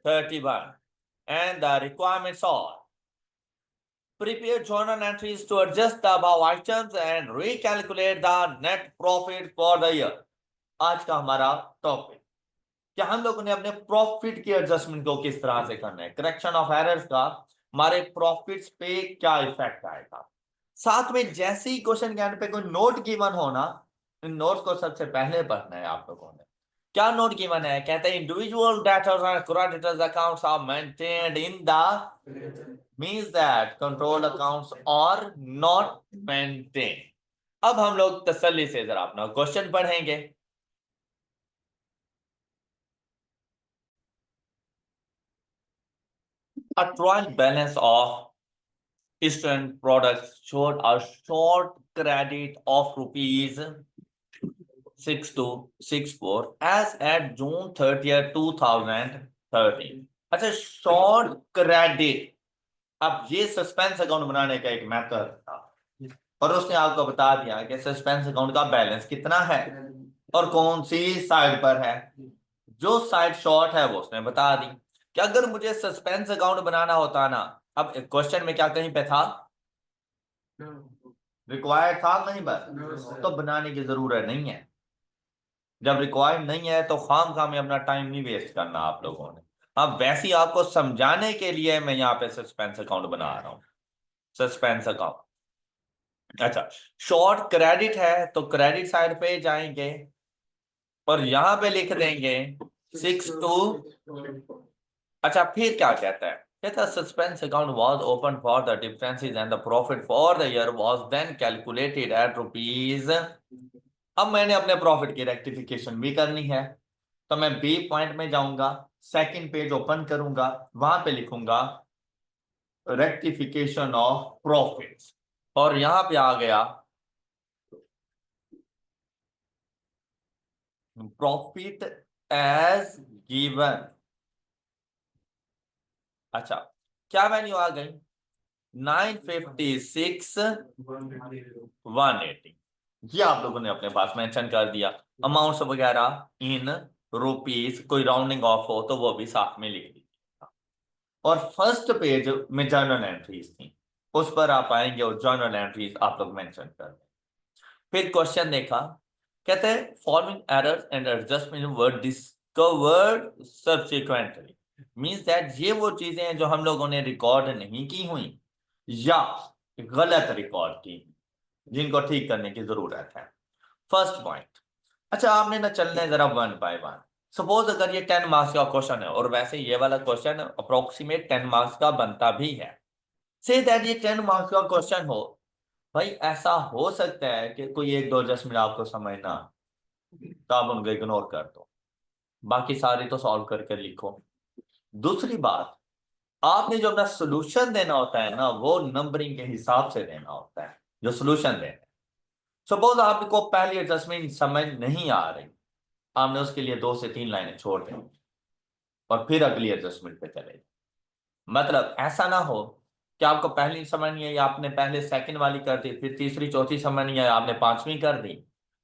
31 and the requirements are prepare journal entries to adjust the above items and recalculate the net profit for the year। आज का हमारा टॉपिक क्या हम लोगों ने अपने प्रॉफिट के एडजस्टमेंट को किस तरह से करना है, करेक्शन ऑफ एरर्स का हमारे प्रॉफिट्स पे क्या इफेक्ट आएगा। साथ में जैसे ही क्वेश्चन के एंड पे कोई नोट गिवन होना, इन नोट को सबसे पहले पढ़ना है आप लोगों ने। क्या नोट गिवन है, कहते हैं individual debtors and creditors accounts are maintained in the means that control accounts are not maintained। अब हम लोग तसल्ली से जरा अपना क्वेश्चन पढ़ेंगे। A trial balance of Eastern products showed a short credit of rupees 6264 as at June 30th 2013। अच्छा, short credit. अब ये सस्पेंस अकाउंट बनाने का एक मेथड था और उसने आपको बता दिया कि सस्पेंस अकाउंट का बैलेंस कितना है और कौन सी साइड पर है। जो साइड शॉर्ट है वो उसने बता दी कि अगर मुझे सस्पेंस अकाउंट बनाना होता ना, अब क्वेश्चन में क्या कहीं पे था, रिक्वायर्ड था कहीं पर, तो बनाने की जरूरत नहीं है। जब रिक्वायर्ड नहीं है तो खाम खा में अपना टाइम नहीं वेस्ट करना आप लोगों ने। अब वैसे ही आपको समझाने के लिए मैं यहाँ पे सस्पेंस अकाउंट बना रहा हूँ, सस्पेंस अकाउंट। अच्छा, शॉर्ट क्रेडिट है तो क्रेडिट साइड पे जाएंगे और यहां पे लिख देंगे 62। अच्छा, फिर क्या कहता है, कहता है suspense account was open for the differences and the profit for the year was then calculated at rupees. अब मैंने अपने प्रॉफिट की रेक्टिफिकेशन भी करनी है तो मैं बी पॉइंट में जाऊंगा, सेकंड पेज ओपन करूंगा, वहां पे लिखूंगा रेक्टिफिकेशन ऑफ प्रॉफिट्स और यहां पे आ गया प्रॉफिट एज गिवन। अच्छा, क्या वैल्यू आ गई, 956,180। ये आप लोगों ने अपने पास मेंशन कर दिया। अमाउंट्स वगैरह इन रुपीस, कोई राउंडिंग ऑफ हो तो वो भी साथ में लिख दीजिए। और फर्स्ट पेज में जर्नल एंट्रीज थी, उस पर आप आएंगे और जर्नल एंट्रीज आप लोग मेंशन कर दें। फिर क्वेश्चन देखा, कहते हैं following errors and adjustment were discovered subsequently. Means that ये वो चीजें हैं जो हम लोगों ने रिकॉर्ड नहीं की हुई या गलत रिकॉर्ड की, जिनको ठीक करने की जरूरत है। फर्स्ट पॉइंट, अच्छा आपने ना चलना है जरा वन बाय वन। सपोज अगर ये 10 मार्क्स का क्वेश्चन है और वैसे ये वाला क्वेश्चन अप्रोक्सीमेट 10 मार्क्स का बनता भी है, से दैट ये 10 मार्क्स का क्वेश्चन हो, भाई ऐसा हो सकता है कि कोई एक दो एडजस्टमेंट आपको समझ ना, तो आप उनको इग्नोर कर दो, बाकी सारी तो सॉल्व करके लिखो। दूसरी बात, आपने जो अपना सोल्यूशन देना होता है ना, वो नंबरिंग के हिसाब से देना होता है जो सोल्यूशन देना। सपोज आपको पहली एडजस्टमेंट समझ नहीं आ रही, आपने उसके लिए 2 से 3 लाइनें छोड़ दें और फिर अगली एडजस्टमेंट पे चले। मतलब ऐसा ना हो कि आपको पहली समझ नहीं आई, आपने पहले सेकंड वाली कर दी, फिर तीसरी चौथी समझ नहीं आई, आपने पांचवी कर दी,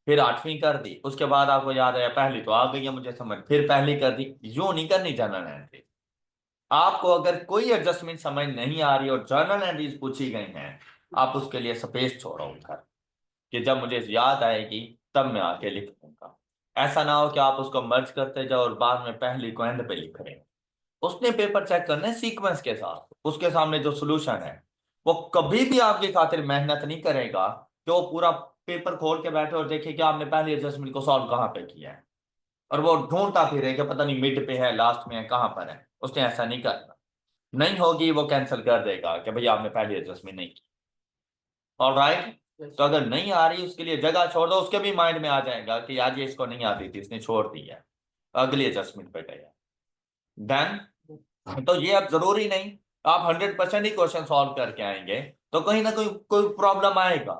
फिर आठवीं कर दी, उसके बाद आपको याद आया पहली तो आ गई है मुझे समझ, फिर पहली कर दी। यूं नहीं करनी जनरल एंट्री। आपको अगर कोई एडजस्टमेंट समझ नहीं आ रही और जर्नल एंट्रीज पूछी गई हैं, आप उसके लिए स्पेस छोड़ो उधर, कि जब मुझे याद आएगी तब मैं आके लिख दूंगा। ऐसा ना हो कि आप उसको मर्ज करते जाओ और बाद में पहली को एंड पे लिख रहे हैं। उसने पेपर चेक करना है सीक्वेंस के साथ, उसके सामने जो सोल्यूशन है वो कभी भी आपकी खातिर मेहनत नहीं करेगा कि वो पूरा पेपर खोल के बैठे और देखे कि आपने पहली एडजस्टमेंट को सॉल्व कहाँ पे किया है और वो ढूंढता फिरे कि पता नहीं मिड पे है, लास्ट में है, कहाँ पर है। उसने ऐसा नहीं करना, नहीं होगी वो कैंसिल कर देगा कि भाई आपने पहली एडजस्टमेंट नहीं की। ऑलराइट, तो अगर नहीं आ रही उसके लिए जगह छोड़ दो, उसके भी माइंड में आ जाएगा कि यार ये इसको नहीं आती थी, इसने छोड़ दी है, अगली एडजस्टमेंट पे गया। देन तो ये अब जरूरी नहीं आप 100% ही क्वेश्चन सॉल्व करके आएंगे, तो कहीं ना कोई कोई प्रॉब्लम आएगा,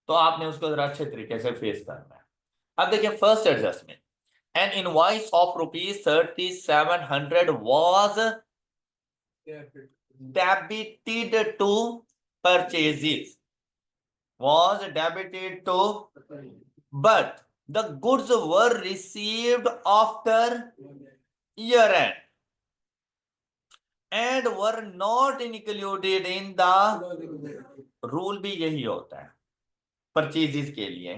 तो आपने उसको जरा अच्छे तरीके से फेस करना है। अब देखिए first adjustment, An invoice of rupees 3,700 was debited to purchases. Was debited to, but the goods were received after year end and were not included in the rule भी यही होता है परचेजेस के लिए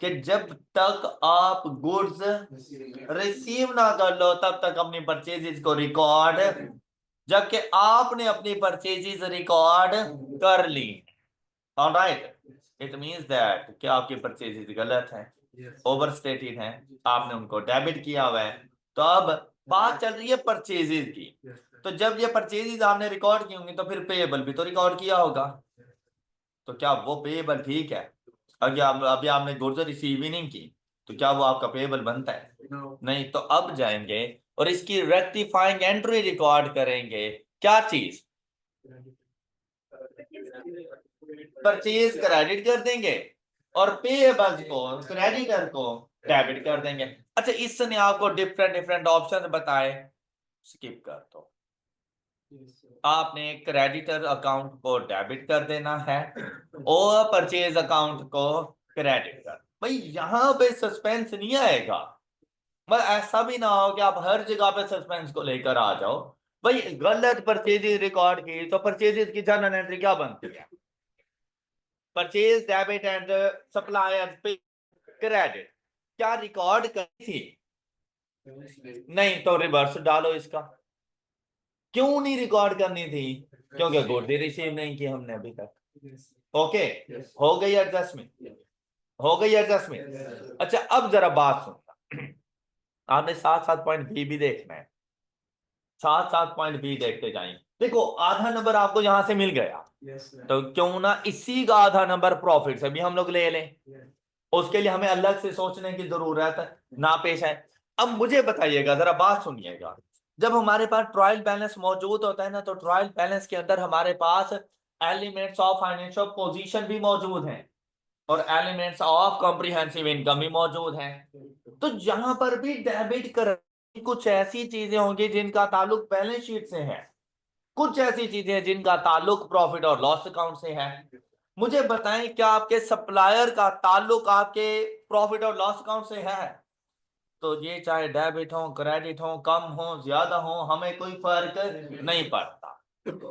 कि जब तक आप गुड्स रिसीव ना कर लो तब तक अपनी परचेजेस को रिकॉर्ड, जबकि आपने अपनी परचेजेस रिकॉर्ड कर ली। ऑलराइट, इट मींस दैट कि आपकी परचेजेस गलत है, ओवरस्टेटेड है, आपने उनको डेबिट किया हुआ है। तो अब बात चल रही है परचेजेस की, तो जब ये परचेजेस आपने रिकॉर्ड की होंगी तो फिर पेएबल भी तो रिकॉर्ड किया होगा। तो क्या वो पेएबल ठीक है? अभी आपने गुड्स रिसीव ही नहीं की तो क्या वो आपका पेएबल बनता है? नहीं। तो अब जाएंगे और इसकी रेक्टिफाइंग एंट्री रिकॉर्ड करेंगे। क्या चीज? परचेज क्रेडिट कर देंगे और पेएबल्स को, क्रेडिटर को डेबिट कर देंगे। अच्छा, इसने आपको डिफरेंट डिफरेंट ऑप्शन बताए, स्किप कर दो। आपने क्रेडिटर अकाउंट को डेबिट कर देना है और परचेज अकाउंट को क्रेडिट कर। भाई यहां पे सस्पेंस नहीं आएगा, मतलब ऐसा भी ना हो कि आप हर जगह पे सस्पेंस को लेकर आ जाओ। भाई गलत परचेजेस रिकॉर्ड की तो परचेजेस की जर्नल एंट्री क्या बनती है? परचेज डेबिट एंड सप्लायर पे क्रेडिट क्या रिकॉर्ड करी थी? नहीं। तो रिवर्स डालो इसका। क्यों नहीं रिकॉर्ड करनी थी? क्योंकि गुड्स रिसीव नहीं की हमने अभी तक। ओके, हो गई एडजस्टमेंट, हो गई एडजस्टमेंट। अच्छा, अब जरा बात सुनना, आपने साथ साथ पॉइंट बी भी देखना है, साथ साथ पॉइंट बी देखते जाएंगे। देखो आधा नंबर आपको यहां से मिल गया, तो क्यों ना इसी का आधा नंबर प्रॉफिट से भी हम लोग ले लें। उसके लिए हमें अलग से सोचने की जरूरत ना पेश है। अब मुझे बताइएगा, जरा बात सुनिएगा, जब हमारे पास ट्रायल बैलेंस मौजूद होता है ना, तो ट्रायल बैलेंस के अंदर हमारे पास एलिमेंट्स ऑफ फाइनेंशियल पोजीशन भी मौजूद हैं और एलिमेंट्स ऑफ कॉम्प्रिहेंसिव इनकम भी मौजूद हैं। तो यहां पर भी डेबिट कर कुछ ऐसी चीजें होंगी जिनका ताल्लुक बैलेंस शीट से है, कुछ ऐसी चीजें जिनका ताल्लुक प्रॉफिट और लॉस अकाउंट से है। मुझे बताएं, क्या आपके सप्लायर का ताल्लुक आपके प्रॉफिट और लॉस अकाउंट से है? तो ये चाहे डेबिट हो, क्रेडिट हो, कम हो, ज्यादा हो, हमें कोई फर्क नहीं पड़ता,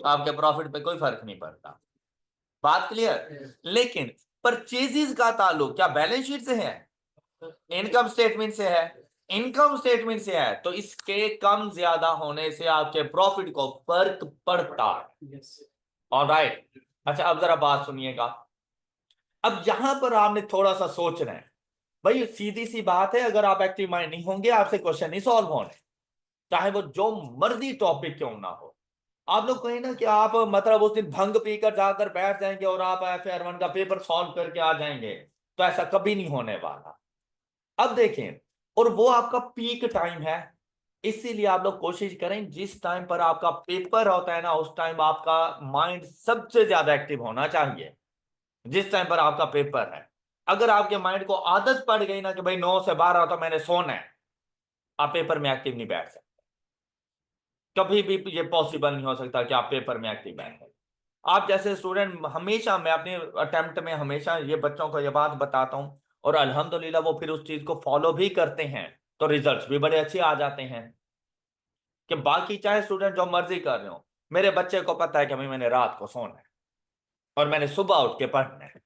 आपके प्रॉफिट पे कोई फर्क नहीं पड़ता। बात क्लियर? लेकिन परचेजेस का ताल्लुक क्या बैलेंस शीट से है? इनकम स्टेटमेंट से है? इनकम स्टेटमेंट से है, तो इसके कम ज्यादा होने से आपके प्रॉफिट को फर्क पड़ता है। ऑलराइट। अच्छा, अब जरा बात सुनिएगा, अब यहां पर आपने थोड़ा सा सोचना है। भाई सीधी सी बात है, अगर आप एक्टिव माइंड नहीं होंगे आपसे क्वेश्चन नहीं सॉल्व होने, चाहे वो जो मर्जी टॉपिक क्यों ना हो। आप लोग कहें ना कि आप मतलब उस दिन भंग पीकर जाकर बैठ जाएंगे और आप FR1 का पेपर सॉल्व करके आ जाएंगे, तो ऐसा कभी नहीं होने वाला। अब देखें, और वो आपका पीक टाइम है, इसीलिए आप लोग कोशिश करें जिस टाइम पर आपका पेपर होता है ना, उस टाइम आपका माइंड सबसे ज्यादा एक्टिव होना चाहिए, जिस टाइम पर आपका पेपर है। अगर आपके माइंड को आदत पड़ गई ना कि भाई 9 से 12 तो मैंने सोना है, आप पेपर में एक्टिव नहीं बैठ सकते। कभी भी ये पॉसिबल नहीं हो सकता कि आप पेपर में एक्टिव बैठे। आप जैसे स्टूडेंट, हमेशा मैं अपने अटेम्प्ट में हमेशा ये बच्चों को ये बात बताता हूँ और अल्हम्दुलिल्लाह वो फिर उस चीज को फॉलो भी करते हैं, तो रिजल्ट्स भी बड़े अच्छे आ जाते हैं। कि बाकी चाहे स्टूडेंट जो मर्जी कर रहे हो, मेरे बच्चे को पता है कि भाई मैंने रात को सोना है और मैंने सुबह उठ के पढ़ना है।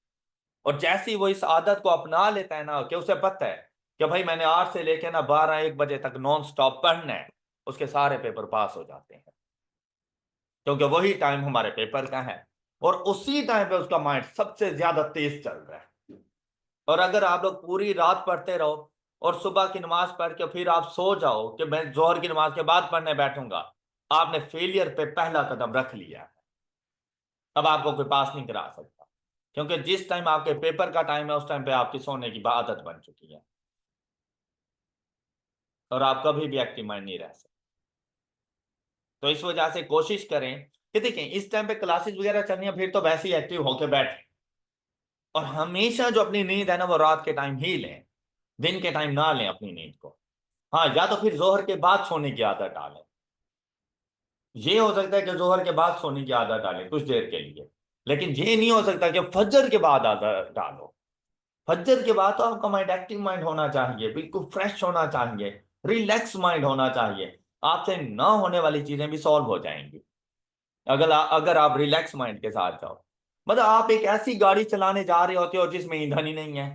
और जैसे ही वो इस आदत को अपना लेता है ना, कि उसे पता है कि भाई मैंने 8 से लेके ना 12-1 बजे तक नॉन स्टॉप पढ़ना है, उसके सारे पेपर पास हो जाते हैं, क्योंकि वही टाइम हमारे पेपर का है और उसी टाइम पे उसका माइंड सबसे ज्यादा तेज चल रहा है। और अगर आप लोग पूरी रात पढ़ते रहो और सुबह की नमाज पढ़ के फिर आप सो जाओ कि मैं जोहर की नमाज के बाद पढ़ने बैठूंगा, आपने फेलियर पे पहला कदम रख लिया है। अब आपको कोई पास नहीं करा सकता, क्योंकि जिस टाइम आपके पेपर का टाइम है उस टाइम पे आपकी सोने की आदत बन चुकी है और आप कभी भी एक्टिव माइंड नहीं रह सकते। तो इस वजह से कोशिश करें कि देखें इस टाइम पे क्लासेस वगैरह चलनी है, फिर तो वैसे ही एक्टिव होकर बैठे, और हमेशा जो अपनी नींद है ना वो रात के टाइम ही लें, दिन के टाइम ना लें अपनी नींद को। हाँ, या तो फिर जोहर के बाद सोने की आदत डालें। ये हो सकता है कि जोहर के बाद सोने की आदत डालें कुछ देर के लिए, लेकिन ये नहीं हो सकता कि फजर के बाद आदत डालो। फजर के बाद तो आपका माइंड एक्टिव माइंड होना चाहिए, बिल्कुल फ्रेश होना चाहिए, रिलैक्स माइंड होना चाहिए। आपसे ना होने वाली चीजें भी सॉल्व हो जाएंगी अगर आप रिलैक्स माइंड के साथ जाओ। मतलब आप एक ऐसी गाड़ी चलाने जा रहे होते हो जिसमें ईंधन ही नहीं है,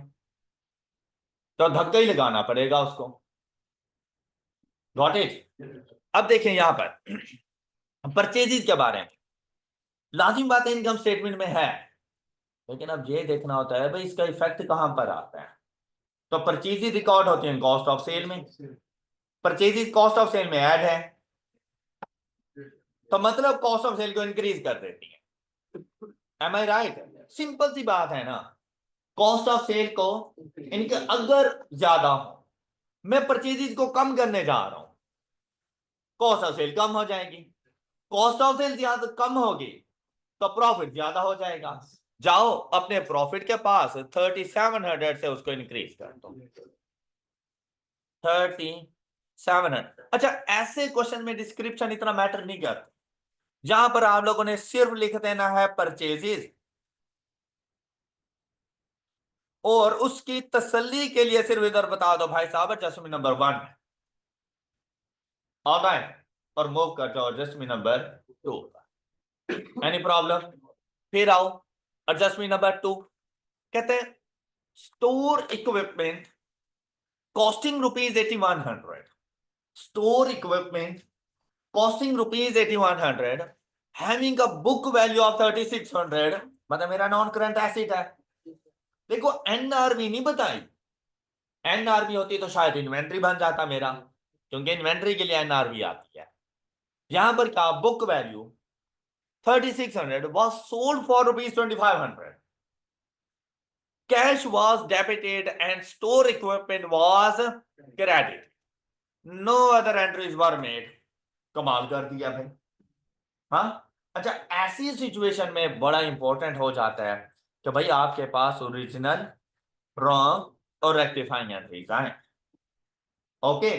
तो धक्का ही लगाना पड़ेगा उसको। Got it. अब देखें यहां पर परचेजेस के बारे में, लाजिम बात है इनकम स्टेटमेंट में है, लेकिन अब ये देखना होता है भाई इसका इफेक्ट कहां पर आता है। तो परचेजेस रिकॉर्ड होते हैं कॉस्ट ऑफ सेल में, परचेजेस कॉस्ट ऑफ सेल में ऐड है, तो मतलब कॉस्ट ऑफ सेल को इंक्रीज कर देती है। एम आई राइट? सिंपल सी बात है ना। कॉस्ट ऑफ सेल को इनके अगर ज्यादा हो, मैं परचेजेस को कम करने जा रहा हूं, कॉस्ट ऑफ सेल कम हो जाएगी। कॉस्ट ऑफ सेल ज्यादा कम होगी तो प्रॉफिट ज्यादा हो जाएगा। जाओ अपने प्रॉफिट के पास 3700 से उसको इंक्रीज कर दो, 3700। अच्छा, ऐसे क्वेश्चन में डिस्क्रिप्शन इतना मैटर नहीं करता, जहां पर आप लोगों ने सिर्फ लिख देना है परचेजेस, और उसकी तसल्ली के लिए सिर्फ इधर बता दो भाई साहब एडजस्टमेंट नंबर 1 ऑलराइट, और मूव कर जाओ एडजस्टमेंट नंबर 2। Any problem? फिर आओ एडजस्टमेंट नंबर 2, कहते हैं store equipment costing rupees 8100, store equipment costing rupees 8100, having a book value of 3600, मतलब मेरा नॉन करंट एसेट है। देखो एनआरवी नहीं बताई, एनआरवी होती तो शायद इन्वेंट्री बन जाता मेरा, क्योंकि इन्वेंट्री के लिए एनआरवी आती है। यहां पर क्या, book value 3600 was sold for rupees 2500, cash was debited and store equipment was credited, no other entries were made। कमाल कर दिया भाई। हाँ, अच्छा, ऐसी सिचुएशन में बड़ा इंपॉर्टेंट हो जाता है कि भाई आपके पास ओरिजिनल, रॉन्ग और रेक्टिफाइंग एंट्रीज आए। ओके,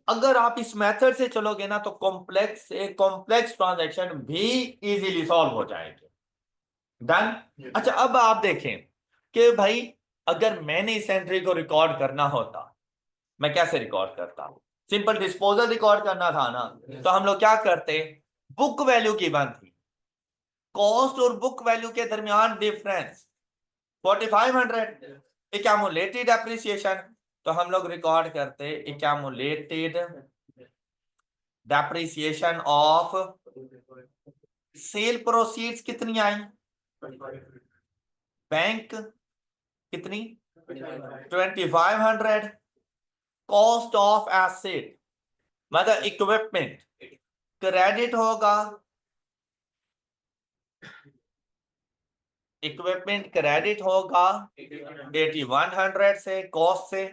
अगर आप इस मेथड से चलोगे ना तो कॉम्प्लेक्स ट्रांजैक्शन भी इजीली सॉल्व हो जाएगी। डन। अच्छा, अब आप देखें कि भाई अगर मैंने इस एंट्री को रिकॉर्ड करना होता, मैं कैसे रिकॉर्ड करता? सिंपल डिस्पोजल रिकॉर्ड करना था ना, तो हम लोग क्या करते, बुक वैल्यू की वन थी, कॉस्ट और बुक वैल्यू के दरमियान डिफरेंस 4500, इक्यामुलेटेड एप्रिसिएशन, तो हम लोग रिकॉर्ड करते इक्यामुलेटेड डेप्रिसिएशन ऑफ सेल प्रोसीड्स कितनी आई, बैंक कितनी 2500, कॉस्ट ऑफ एसेट मतलब इक्विपमेंट क्रेडिट होगा, इक्विपमेंट क्रेडिट होगा 8100 से, कॉस्ट से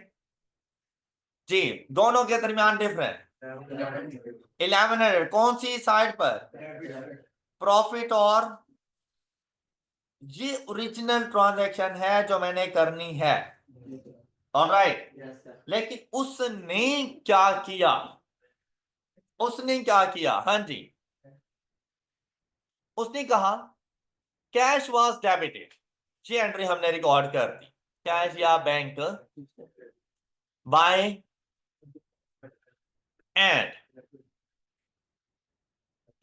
जी, दोनों के दरमियान डिफरेंस 1100, कौन सी साइड पर, प्रॉफिट। और ये ओरिजिनल ट्रांजैक्शन है जो मैंने करनी है, ऑलराइट। लेकिन उसने क्या किया, उसने क्या किया, हाँ जी, उसने कहा कैश वाज डेबिटेड, ये एंट्री हमने रिकॉर्ड कर दी, कैश या bank by and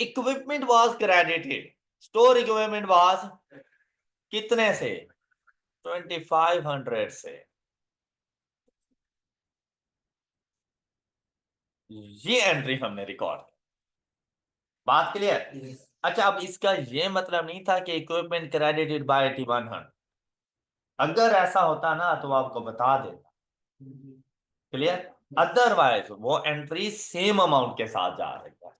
equipment was credited, store equipment was कितने से, 2500 से। ये एंट्री हमने रिकॉर्ड, बात क्लियर? अच्छा, अब इसका ये मतलब नहीं था कि इक्विपमेंट क्रेडिटेड बाय 8100, अगर ऐसा होता ना तो आपको बता देता, क्लियर? अदरवाइज वो एंट्री सेम अमाउंट के साथ जा रही है।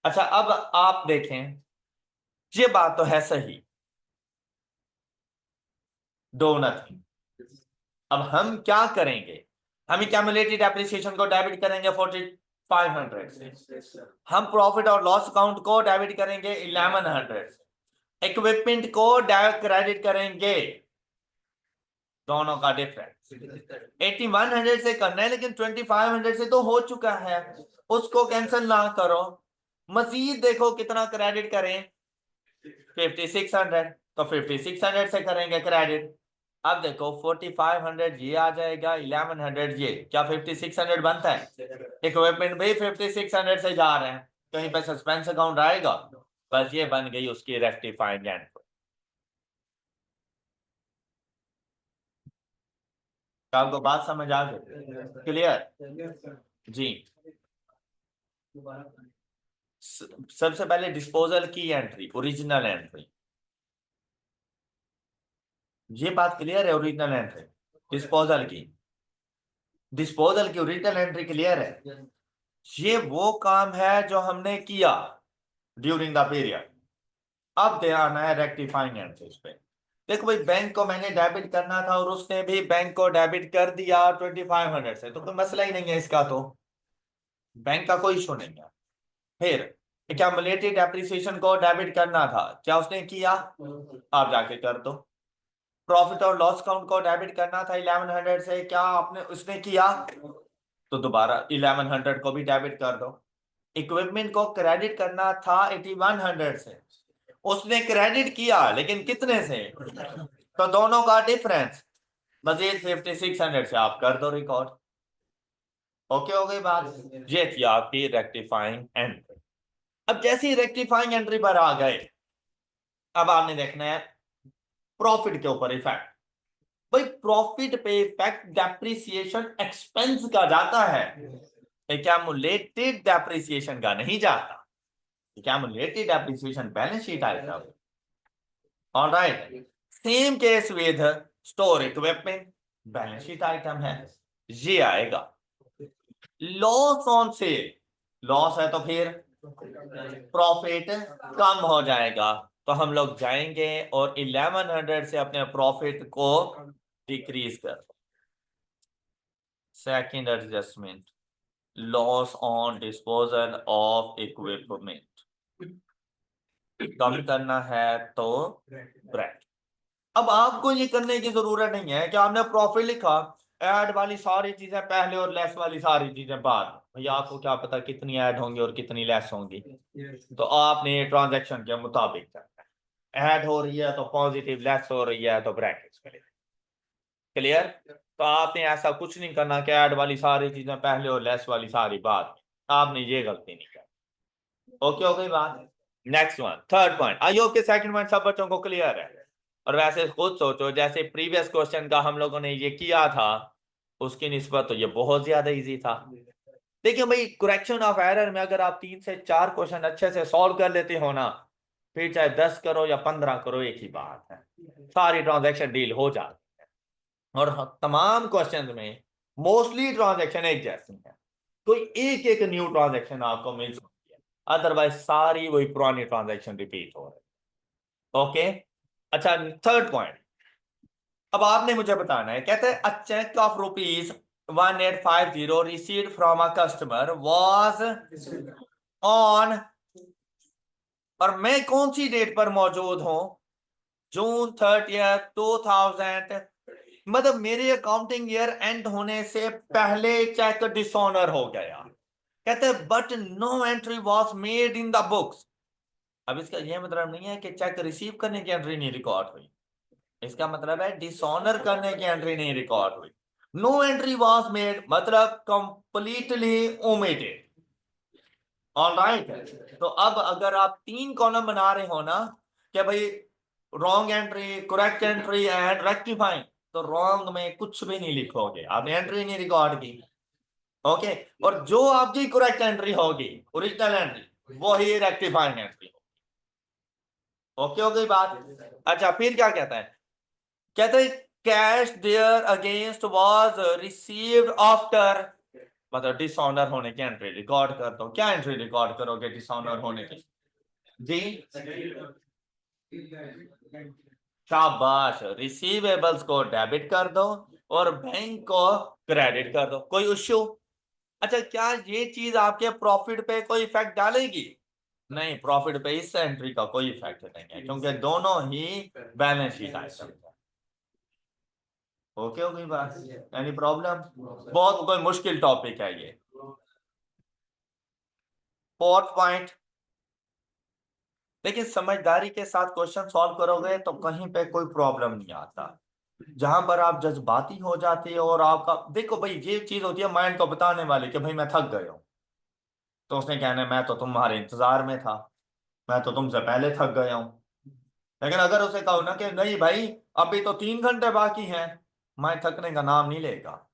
अच्छा, अब आप देखें, ये बात तो है सही, दो नथिंग। अब हम क्या करेंगे, हम एक्यूमुलेटेड एप्रिसिएशन को डेबिट करेंगे 4500 से, हम प्रॉफिट और लॉस अकाउंट को डेबिट करेंगे 1100 से, इक्विपमेंट को क्रेडिट करेंगे दोनों का डिफरेंस 8100 से करना है, लेकिन 2500 से तो हो चुका है, उसको कैंसिल ना करो, मजीद देखो कितना क्रेडिट करें, 5600, तो 5600 से करेंगे क्रेडिट। अब देखो 4500 ये आ जाएगा, 1100 ये, क्या 5600 बनता है? इक्विपमेंट भी 5600 से जा रहे हैं, कहीं पे सस्पेंस अकाउंट आएगा? बस ये बन गई उसकी रेक्टिफाइंग एंट्री। आपको बात समझ आ गई? क्लियर जी। सबसे पहले डिस्पोजल की एंट्री, ओरिजिनल एंट्री, ये बात क्लियर है? ओरिजिनल एंट्री डिस्पोजल की, डिस्पोजल की ओरिजिनल एंट्री क्लियर है? ये वो काम है जो हमने किया ड्यूरिंग द पीरियड। अब ध्यान है रेक्टिफाइंग एंट्रीज पे। देखो भाई, बैंक को मैंने डेबिट करना था और उसने भी बैंक को डेबिट कर दिया 2500 से, तो कोई मसला ही नहीं है इसका, तो बैंक का कोई इशू नहीं है। फिर एक्यूमुलेटेड डेप्रिसिएशन को डेबिट करना था, क्या उसने किया? आप जाके कर दो। प्रॉफिट और लॉस काउंट को डेबिट करना था 1100 से, क्या आपने उसने किया? तो दोबारा 1100 को भी डेबिट कर दो। इक्विपमेंट को क्रेडिट करना था 8100 से, उसने क्रेडिट किया, लेकिन कितने से? तो दोनों का डिफरेंस मजीद 5600 से आप कर दो रिकॉर्ड। ओके हो गई बात? ये थी आपकी रेक्टिफाइंग एंट्री। अब जैसे ही रेक्टिफाइंग एंट्री पर आ गए, अब आपने देखना है प्रॉफिट के ऊपर इफेक्ट। भाई प्रॉफिट पे इफेक्ट डेप्रिसिएशन एक्सपेंस का जाता है, एक्यूमुलेटेड डेप्रिसिएशन का नहीं जाता। एक्यूमुलेटेड डेप्रिसिएशन बैलेंस शीट आएगा। Alright, same case with store equipment, balance sheet item है, ये आएगा। लॉस ऑन सेल, लॉस है तो फिर प्रॉफिट कम हो जाएगा, तो हम लोग जाएंगे और 1100 से अपने प्रॉफिट को डिक्रीज कर। Second adjustment, loss on disposal of equipment, कम करना है तो ब्रैकेट। अब आपको ये करने की जरूरत नहीं है कि आपने प्रॉफिट लिखा, ऐड वाली सारी चीजें पहले और लेस वाली सारी चीजें बाद। भैया आपको क्या पता कितनी ऐड होंगी और कितनी लेस होंगी, तो आपने ट्रांजैक्शन के मुताबिक करना है। ऐड हो रही है तो पॉजिटिव, लेस हो रही है तो ब्रैकेट्स में। क्लियर? तो आपने ऐसा कुछ नहीं करना कि ऐड वाली सारी चीजें पहले और लेस वाली सारी बाद। आपने ये गलती नहीं करनी। ओके हो गई बात? Next one, third point. I hope के सेकंड पॉइंट सब बच्चों को क्लियर है। और वैसे खुद सोचो, जैसे प्रीवियस क्वेश्चन का हम लोगों ने ये किया था, उसकी निस्बत तो ये बहुत ज्यादा इजी था। देखिए भाई, करेक्शन ऑफ एरर में अगर आप 3 से 4 क्वेश्चन अच्छे से सॉल्व कर लेते हो ना, फिर चाहे 10 करो या 15 करो, एक ही बात है, सारी ट्रांजेक्शन डील हो जाती है। और तमाम क्वेश्चन में मोस्टली ट्रांजेक्शन एक जैसी है, कोई एक एक न्यू ट्रांजेक्शन आपको मिल सकती है, अदरवाइज सारी वही पुरानी ट्रांजेक्शन रिपीट हो रही है। ओके, अच्छा थर्ड पॉइंट। अब आपने मुझे बताना है, कहते हैं a cheque of ₹1850 received from a customer was on, और मैं कौन सी डेट पर मौजूद हूं? June 30, 2000, मतलब मेरे अकाउंटिंग ईयर एंड होने से पहले चेक डिसऑनर हो गया। कहते हैं but no entry was made in the books. अब इसका यह मतलब नहीं है कि चेक रिसीव करने की एंट्री नहीं रिकॉर्ड हुई, इसका मतलब है डिसऑनर करने की एंट्री नहीं रिकॉर्ड हुई। नो एंट्री वॉज मेड मतलब कंप्लीटली ओमिटेड। ऑलराइट, तो अब अगर आप 3 कॉलम बना रहे हो ना, कि भाई wrong entry, correct entry and rectifying, तो रॉन्ग में कुछ भी नहीं लिखोगे, आपने एंट्री नहीं रिकॉर्ड की। ओके, और जो आपकी करेक्ट एंट्री होगी, ओरिजिनल एंट्री, वही रेक्टिफाइंग एंट्री। ओके हो गई बात? अच्छा फिर क्या कहता है? कहते हैं cash there against was received after, मतलब डिसऑनर होने की एंट्री रिकॉर्ड कर दो। क्या एंट्री रिकॉर्ड करोगे डिसऑनर होने की? जी, शाबाश, रिसीवेबल्स को डेबिट कर दो और बैंक को क्रेडिट कर दो, कोई इश्यू? अच्छा, क्या ये चीज आपके प्रॉफिट पे कोई इफेक्ट डालेगी? नहीं, प्रॉफिट पे इस एंट्री का कोई इफेक्ट नहीं है, क्योंकि दोनों ही बैलेंस शीट आइटम है। ओके हो गई बात? Any problem? बहुत कोई मुश्किल टॉपिक है ये। फोर्थ पॉइंट, देखिए समझदारी के साथ क्वेश्चन सॉल्व करोगे तो कहीं पे कोई प्रॉब्लम नहीं आता। जहां पर आप जज्बाती हो जाती है और आपका, देखो भाई ये चीज होती है माइंड को बताने वाली कि भाई मैं थक गया हूं, तो उसने कहना है मैं तो तुम्हारे इंतजार में था, मैं तो तुमसे पहले थक गया हूं। लेकिन अगर उसे कहो ना कि नहीं भाई अभी तो 3 घंटे बाकी हैं, मैं थकने का नाम नहीं लेगा।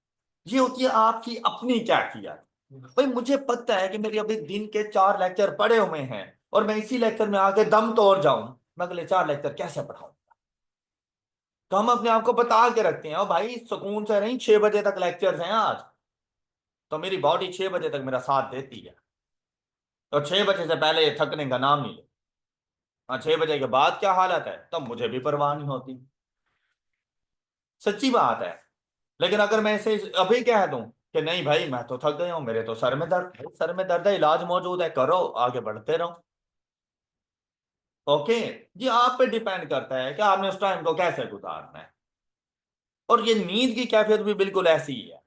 ये होती है आपकी अपनी कैफियत। भाई मुझे पता है कि मेरे अभी दिन के 4 लेक्चर पड़े हुए हैं और मैं इसी लेक्चर में आके दम तोड़ जाऊं, मैं अगले 4 लेक्चर कैसे पढ़ाऊं? तो हम अपने आप को बता के रखते हैं, ओ भाई सुकून से रही, 6 बजे तक लेक्चर्स हैं आज, तो मेरी बॉडी 6 बजे तक मेरा साथ देती है, तो 6 बजे से पहले ये थकने का नाम नहीं ले। हाँ, 6 बजे के बाद क्या हालत है तब मुझे भी परवाह नहीं होती। सच्ची बात है। लेकिन अगर मैं इसे अभी कह दूं कि नहीं भाई मैं तो थक गया हूं, मेरे तो सर में दर्द है, सर में दर्द है, इलाज मौजूद है, करो आगे बढ़ते रहो। ओके। ये आप पे डिपेंड करता है कि आपने उस टाइम को कैसे गुजारना है। और ये नींद की कैफियत भी बिल्कुल ऐसी ही है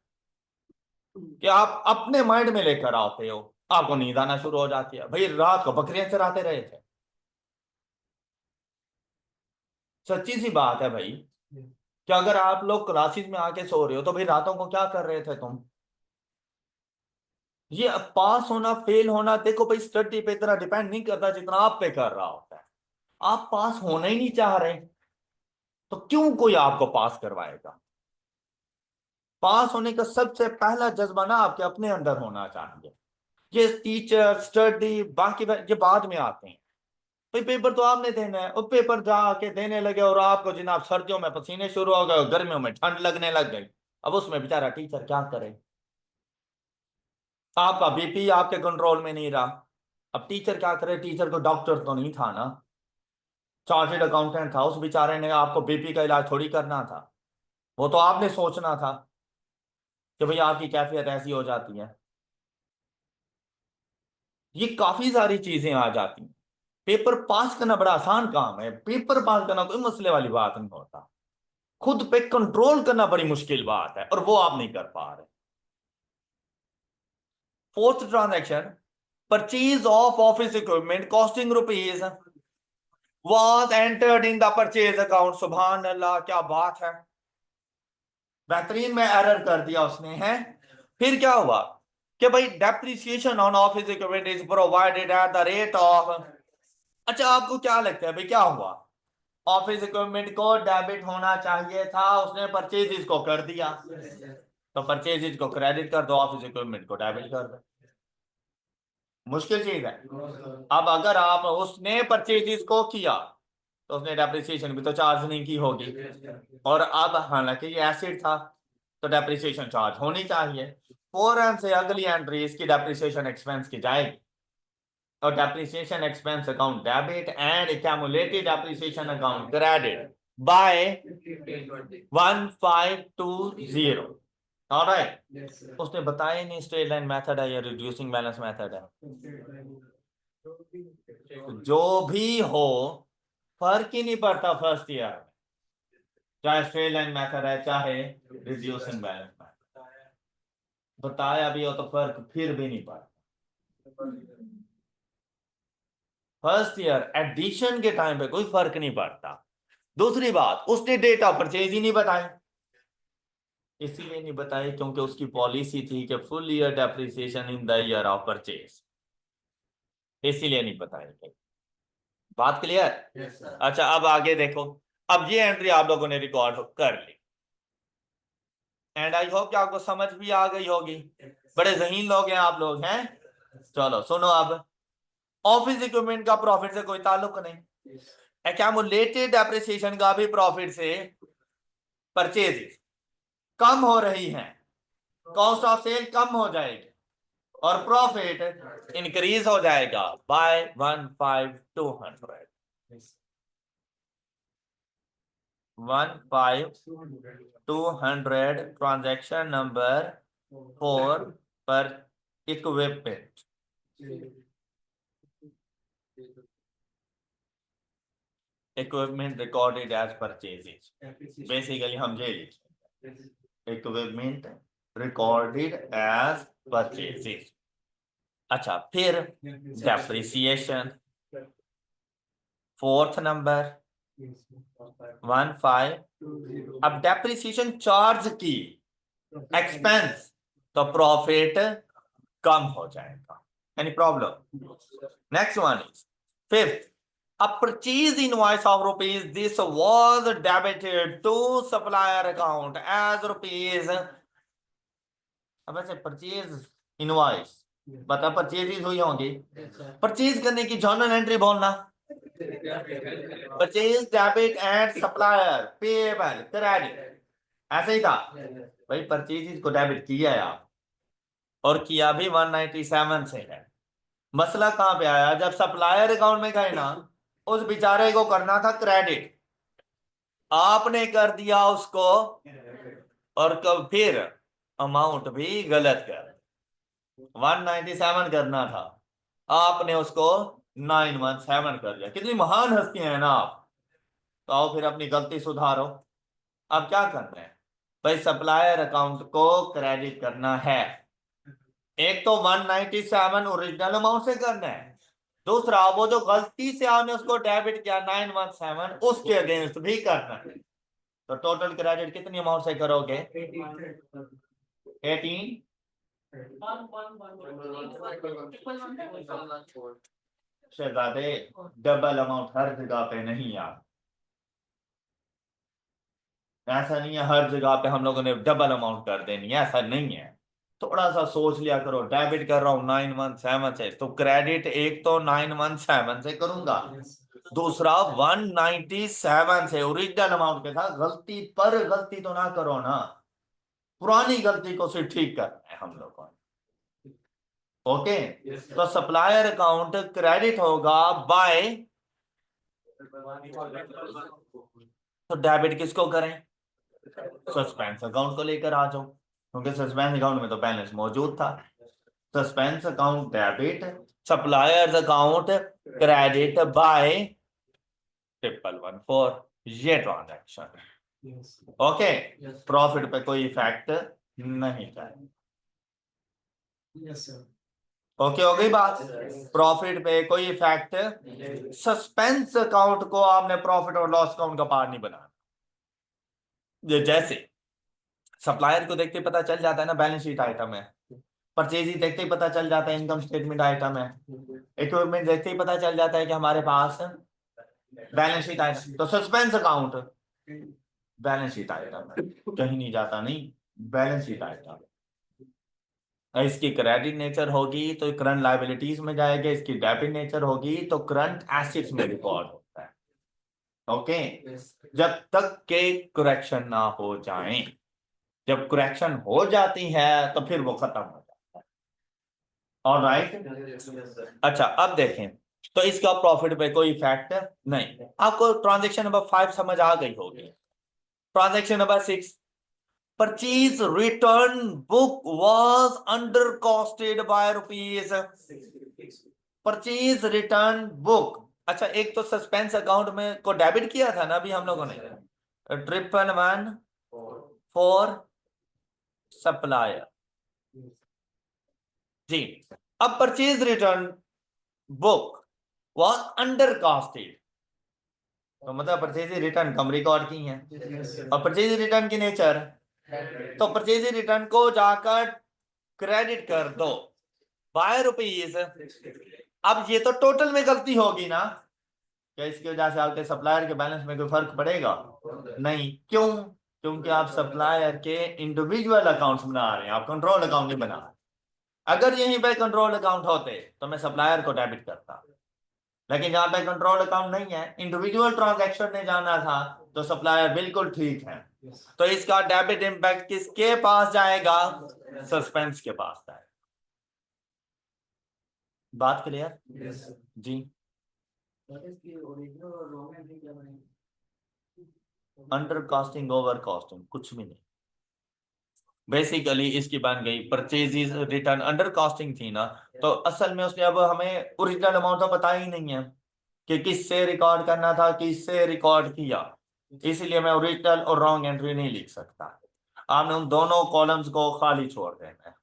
कि आप अपने माइंड में लेकर आते हो, आपको नींद आना शुरू हो जाती है। भाई रात को बकरियां चराते रहे थे, सच्ची सी बात है भाई, कि अगर आप लोग क्लासेस में आके सो रहे हो तो भाई रातों को क्या कर रहे थे तुम? ये पास होना फेल होना देखो भाई स्टडी पे इतना डिपेंड नहीं करता जितना आप पे कर रहा होता है। आप पास होना ही नहीं चाह रहे, तो क्यों कोई आपको पास करवाएगा? पास होने का सबसे पहला जज्बा ना आपके अपने अंदर होना चाहिए। ये टीचर स्टडी बाकी ये बाद में आते हैं। भाई पेपर तो आपने देना है, और पेपर जाके देने लगे और आपको जनाब सर्दियों में पसीने शुरू हो गए और गर्मियों में ठंड लगने लग गई, अब उसमें बेचारा टीचर क्या करे? आपका बीपी आपके कंट्रोल में नहीं रहा, अब टीचर क्या करे? टीचर को डॉक्टर तो नहीं था ना, चार्टेड अकाउंटेंट था, उस बेचारे ने आपको बीपी का इलाज थोड़ी करना था। वो तो आपने सोचना था कि भाई आपकी कैफियत ऐसी हो जाती है। ये काफी सारी चीजें आ जाती हैं। पेपर पास करना बड़ा आसान काम है, पेपर पास करना कोई मसले वाली बात नहीं होता। खुद पे कंट्रोल करना बड़ी मुश्किल बात है और वो आप नहीं कर पा रहे। Fourth transaction, purchase of office equipment costing rupees was entered in the purchase account। सुभान अल्लाह, क्या बात है, बेहतरीन में एरर कर दिया उसने है। फिर क्या हुआ कि भाई depreciation on office equipment is provided at the rate of. अच्छा आपको क्या लगता है भाई क्या हुआ? ऑफिस इक्विपमेंट को डेबिट होना चाहिए था, उसने परचेज को कर दिया, तो परचेज को क्रेडिट कर दो, ऑफिस इक्विपमेंट को डेबिट कर दो। मुश्किल चीज है। अब अगर आप उसने परचेज को किया तो उसने डेप्रिसिएशन भी तो चार्ज नहीं की होगी, और अब हालांकि ये एसिड था तो डेप्रिसिएशन चार्ज होनी चाहिए। फौरन से अगली एंट्री इसकी डेप्रिसिएशन एक्सपेंस की जाएगी, और depreciation expense account debit and accumulated depreciation account credit by 1520। Alright. उसने बताया ही नहीं स्ट्रेट लाइन मेथड है या रिड्यूसिंग बैलेंस मेथड है। जो भी हो फर्क ही नहीं पड़ता फर्स्ट ईयर में, चाहे स्ट्रेट लाइन मेथड है चाहे रिड्यूसिंग बैलेंस मेथड। बताया भी हो तो फर्क फिर भी नहीं पड़ता। फर्स्ट ईयर एडिशन के टाइम पे कोई फर्क नहीं पड़ता। दूसरी बात, उसने डेट ऑफ परचेज ही नहीं बताई, इसीलिए नहीं बताई क्योंकि उसकी पॉलिसी थी कि full year depreciation in the year of purchase, इसीलिए नहीं बताई। बात क्लियर? yes, अच्छा अब आगे देखो। अब ये एंट्री आप लोगों ने रिकॉर्ड कर ली एंड आई होप कि आपको समझ भी आ गई होगी। बड़े जहीन लोग हैं आप लोग हैं। चलो सुनो अब, ऑफिस इक्विपमेंट का प्रॉफिट से कोई ताल्लुक नहीं, एक्यूमुलेटेड डेप्रिसिएशन का भी प्रॉफिट से, परचेज कम हो रही हैं, कॉस्ट ऑफ सेल कम हो जाएगी और प्रॉफिट इंक्रीज हो जाएगा बाय 15,200। 15,200 ट्रांजैक्शन नंबर 4 पर equipment. Equipment recorded as purchases, basically हम ये लिखेंगे। Equipment recorded as purchases. अच्छा, फिर डेप्रिसिएशन, फोर्थ नंबर 15। अब डेप्रिसिएशन चार्ज की एक्सपेंस तो प्रॉफिट कम हो जाएगा। Any problem? Next one is fifth, a purchase invoice of rupees this was debited to supplier account as rupees। अब ऐसे परचेज इनवॉइस बता, परचेज हुई होंगी, परचेज करने की जर्नल एंट्री बोलना, purchase debit and supplier payable credit, ऐसे ही था भाई। परचेज को डेबिट किया है आप, और किया भी 197 से है। मसला कहां पे आया, जब सप्लायर अकाउंट में गए ना, उस बेचारे को करना था क्रेडिट, आपने कर दिया उसको, और कब फिर अमाउंट भी गलत कर, 197 करना था, आपने उसको 917 कर दिया। कितनी महान हस्तियां हैं ना आप। तो आओ फिर अपनी गलती सुधारो। अब क्या करना है भाई, सप्लायर अकाउंट को क्रेडिट करना है। एक तो 197 ओरिजिनल अमाउंट से करना है, दूसरा वो जो गलती से आपने उसको डेबिट किया 917 उसके अगेंस्ट भी करना है। तो टोटल क्रेडिट कितनी अमाउंट से करोगे? 18। शहजादे, डबल अमाउंट हर जगह पे नहीं यार, ऐसा नहीं है हर जगह पे हम लोगों ने डबल अमाउंट कर देनी है, ऐसा नहीं है। थोड़ा सा सोच लिया करो, डेबिट कर रहा हूं 917 से, तो क्रेडिट एक तो 917 से करूंगा, दूसरा 197 से ओरिजिनल अमाउंट के साथ। गलती पर गलती तो ना करो ना, पुरानी गलती को सिर्फ ठीक करना है हम लोग को। ओके, तो सप्लायर अकाउंट क्रेडिट होगा बाय, तो डेबिट किसको करें? सस्पेंस अकाउंट को लेकर आ जाओ, क्योंकि सस्पेंस अकाउंट में तो बैलेंस मौजूद था। Suspense account debit, suppliers account credit by 1114, ये ट्रांजैक्शन। ओके, प्रॉफिट पे कोई इफेक्ट नहीं जाए। ओके, हो गई बात। प्रॉफिट पे कोई इफेक्ट, सस्पेंस अकाउंट को आपने प्रॉफिट और लॉस अकाउंट का पार्ट नहीं बनाना। जैसे सप्लायर को देखते ही पता चल जाता है ना बैलेंस शीट आइटम है, परचेज ही देखते ही पता चल जाता है इनकम स्टेटमेंट आइटम है, इक्विपमेंट देखते ही पता चल जाता है कि हमारे पास बैलेंस शीट आइटम। तो suspense account balance sheet item है, कहीं नहीं जाता, नहीं, बैलेंस शीट आइटम। इसकी क्रेडिट नेचर होगी तो करंट लायबिलिटीज में जाएगा, इसकी डेबिट नेचर होगी तो करंट एसेट्स में रिकॉर्ड होता है। ओके, जब तक के करेक्शन ना हो जाए, जब करेक्शन हो जाती है तो फिर वो खत्म हो जाता है। ऑलराइट, अच्छा अब देखें, तो इसका प्रॉफिट पे कोई इफेक्ट नहीं। आपको ट्रांजैक्शन नंबर 5 समझ आ गई होगी। Transaction number 6, purchase return book was under costed by rupees। Purchase return book, अच्छा एक तो सस्पेंस अकाउंट में को डेबिट किया था ना अभी हम लोगों ने, 1114 सप्लायर जी। अब purchase return book was under costed, तो मतलब परचेज रिटर्न कम रिकॉर्ड की है, और परचेज रिटर्न की नेचर, तो परचेज रिटर्न को जाकर क्रेडिट कर दो बाय रुपीज। अब ये तो टोटल में गलती होगी ना, क्या इसकी वजह से आपके सप्लायर के बैलेंस में कोई फर्क पड़ेगा? नहीं, क्यों? क्योंकि आप सप्लायर के इंडिविजुअल अकाउंट्स बना रहे हैं, आप कंट्रोल अकाउंट नहीं बना रहे। अगर यहीं पे कंट्रोल अकाउंट होते तो मैं सप्लायर को डेबिट करता, लेकिन जहां पे कंट्रोल अकाउंट नहीं है, इंडिविजुअल ट्रांजैक्शन ने जाना था, तो सप्लायर बिल्कुल ठीक है। तो इसका डेबिट इंपैक्ट किसके पास जाएगा? सस्पेंस के पास जाएगा। बात क्लियर? जी, अंडर कॉस्टिंग ओवर कॉस्टिंग कुछ भी नहीं, बेसिकली इसकी बन गई परचेजेस रिटर्न अंडर कॉस्टिंग थी ना, तो असल में उसने अब हमें ओरिजिनल अमाउंट तो पता ही नहीं है कि किससे रिकॉर्ड करना था, किससे रिकॉर्ड किया, इसलिए मैं ओरिजिनल और रॉन्ग एंट्री नहीं लिख सकता। आपने उन दोनों कॉलम्स को खाली छोड़ देना है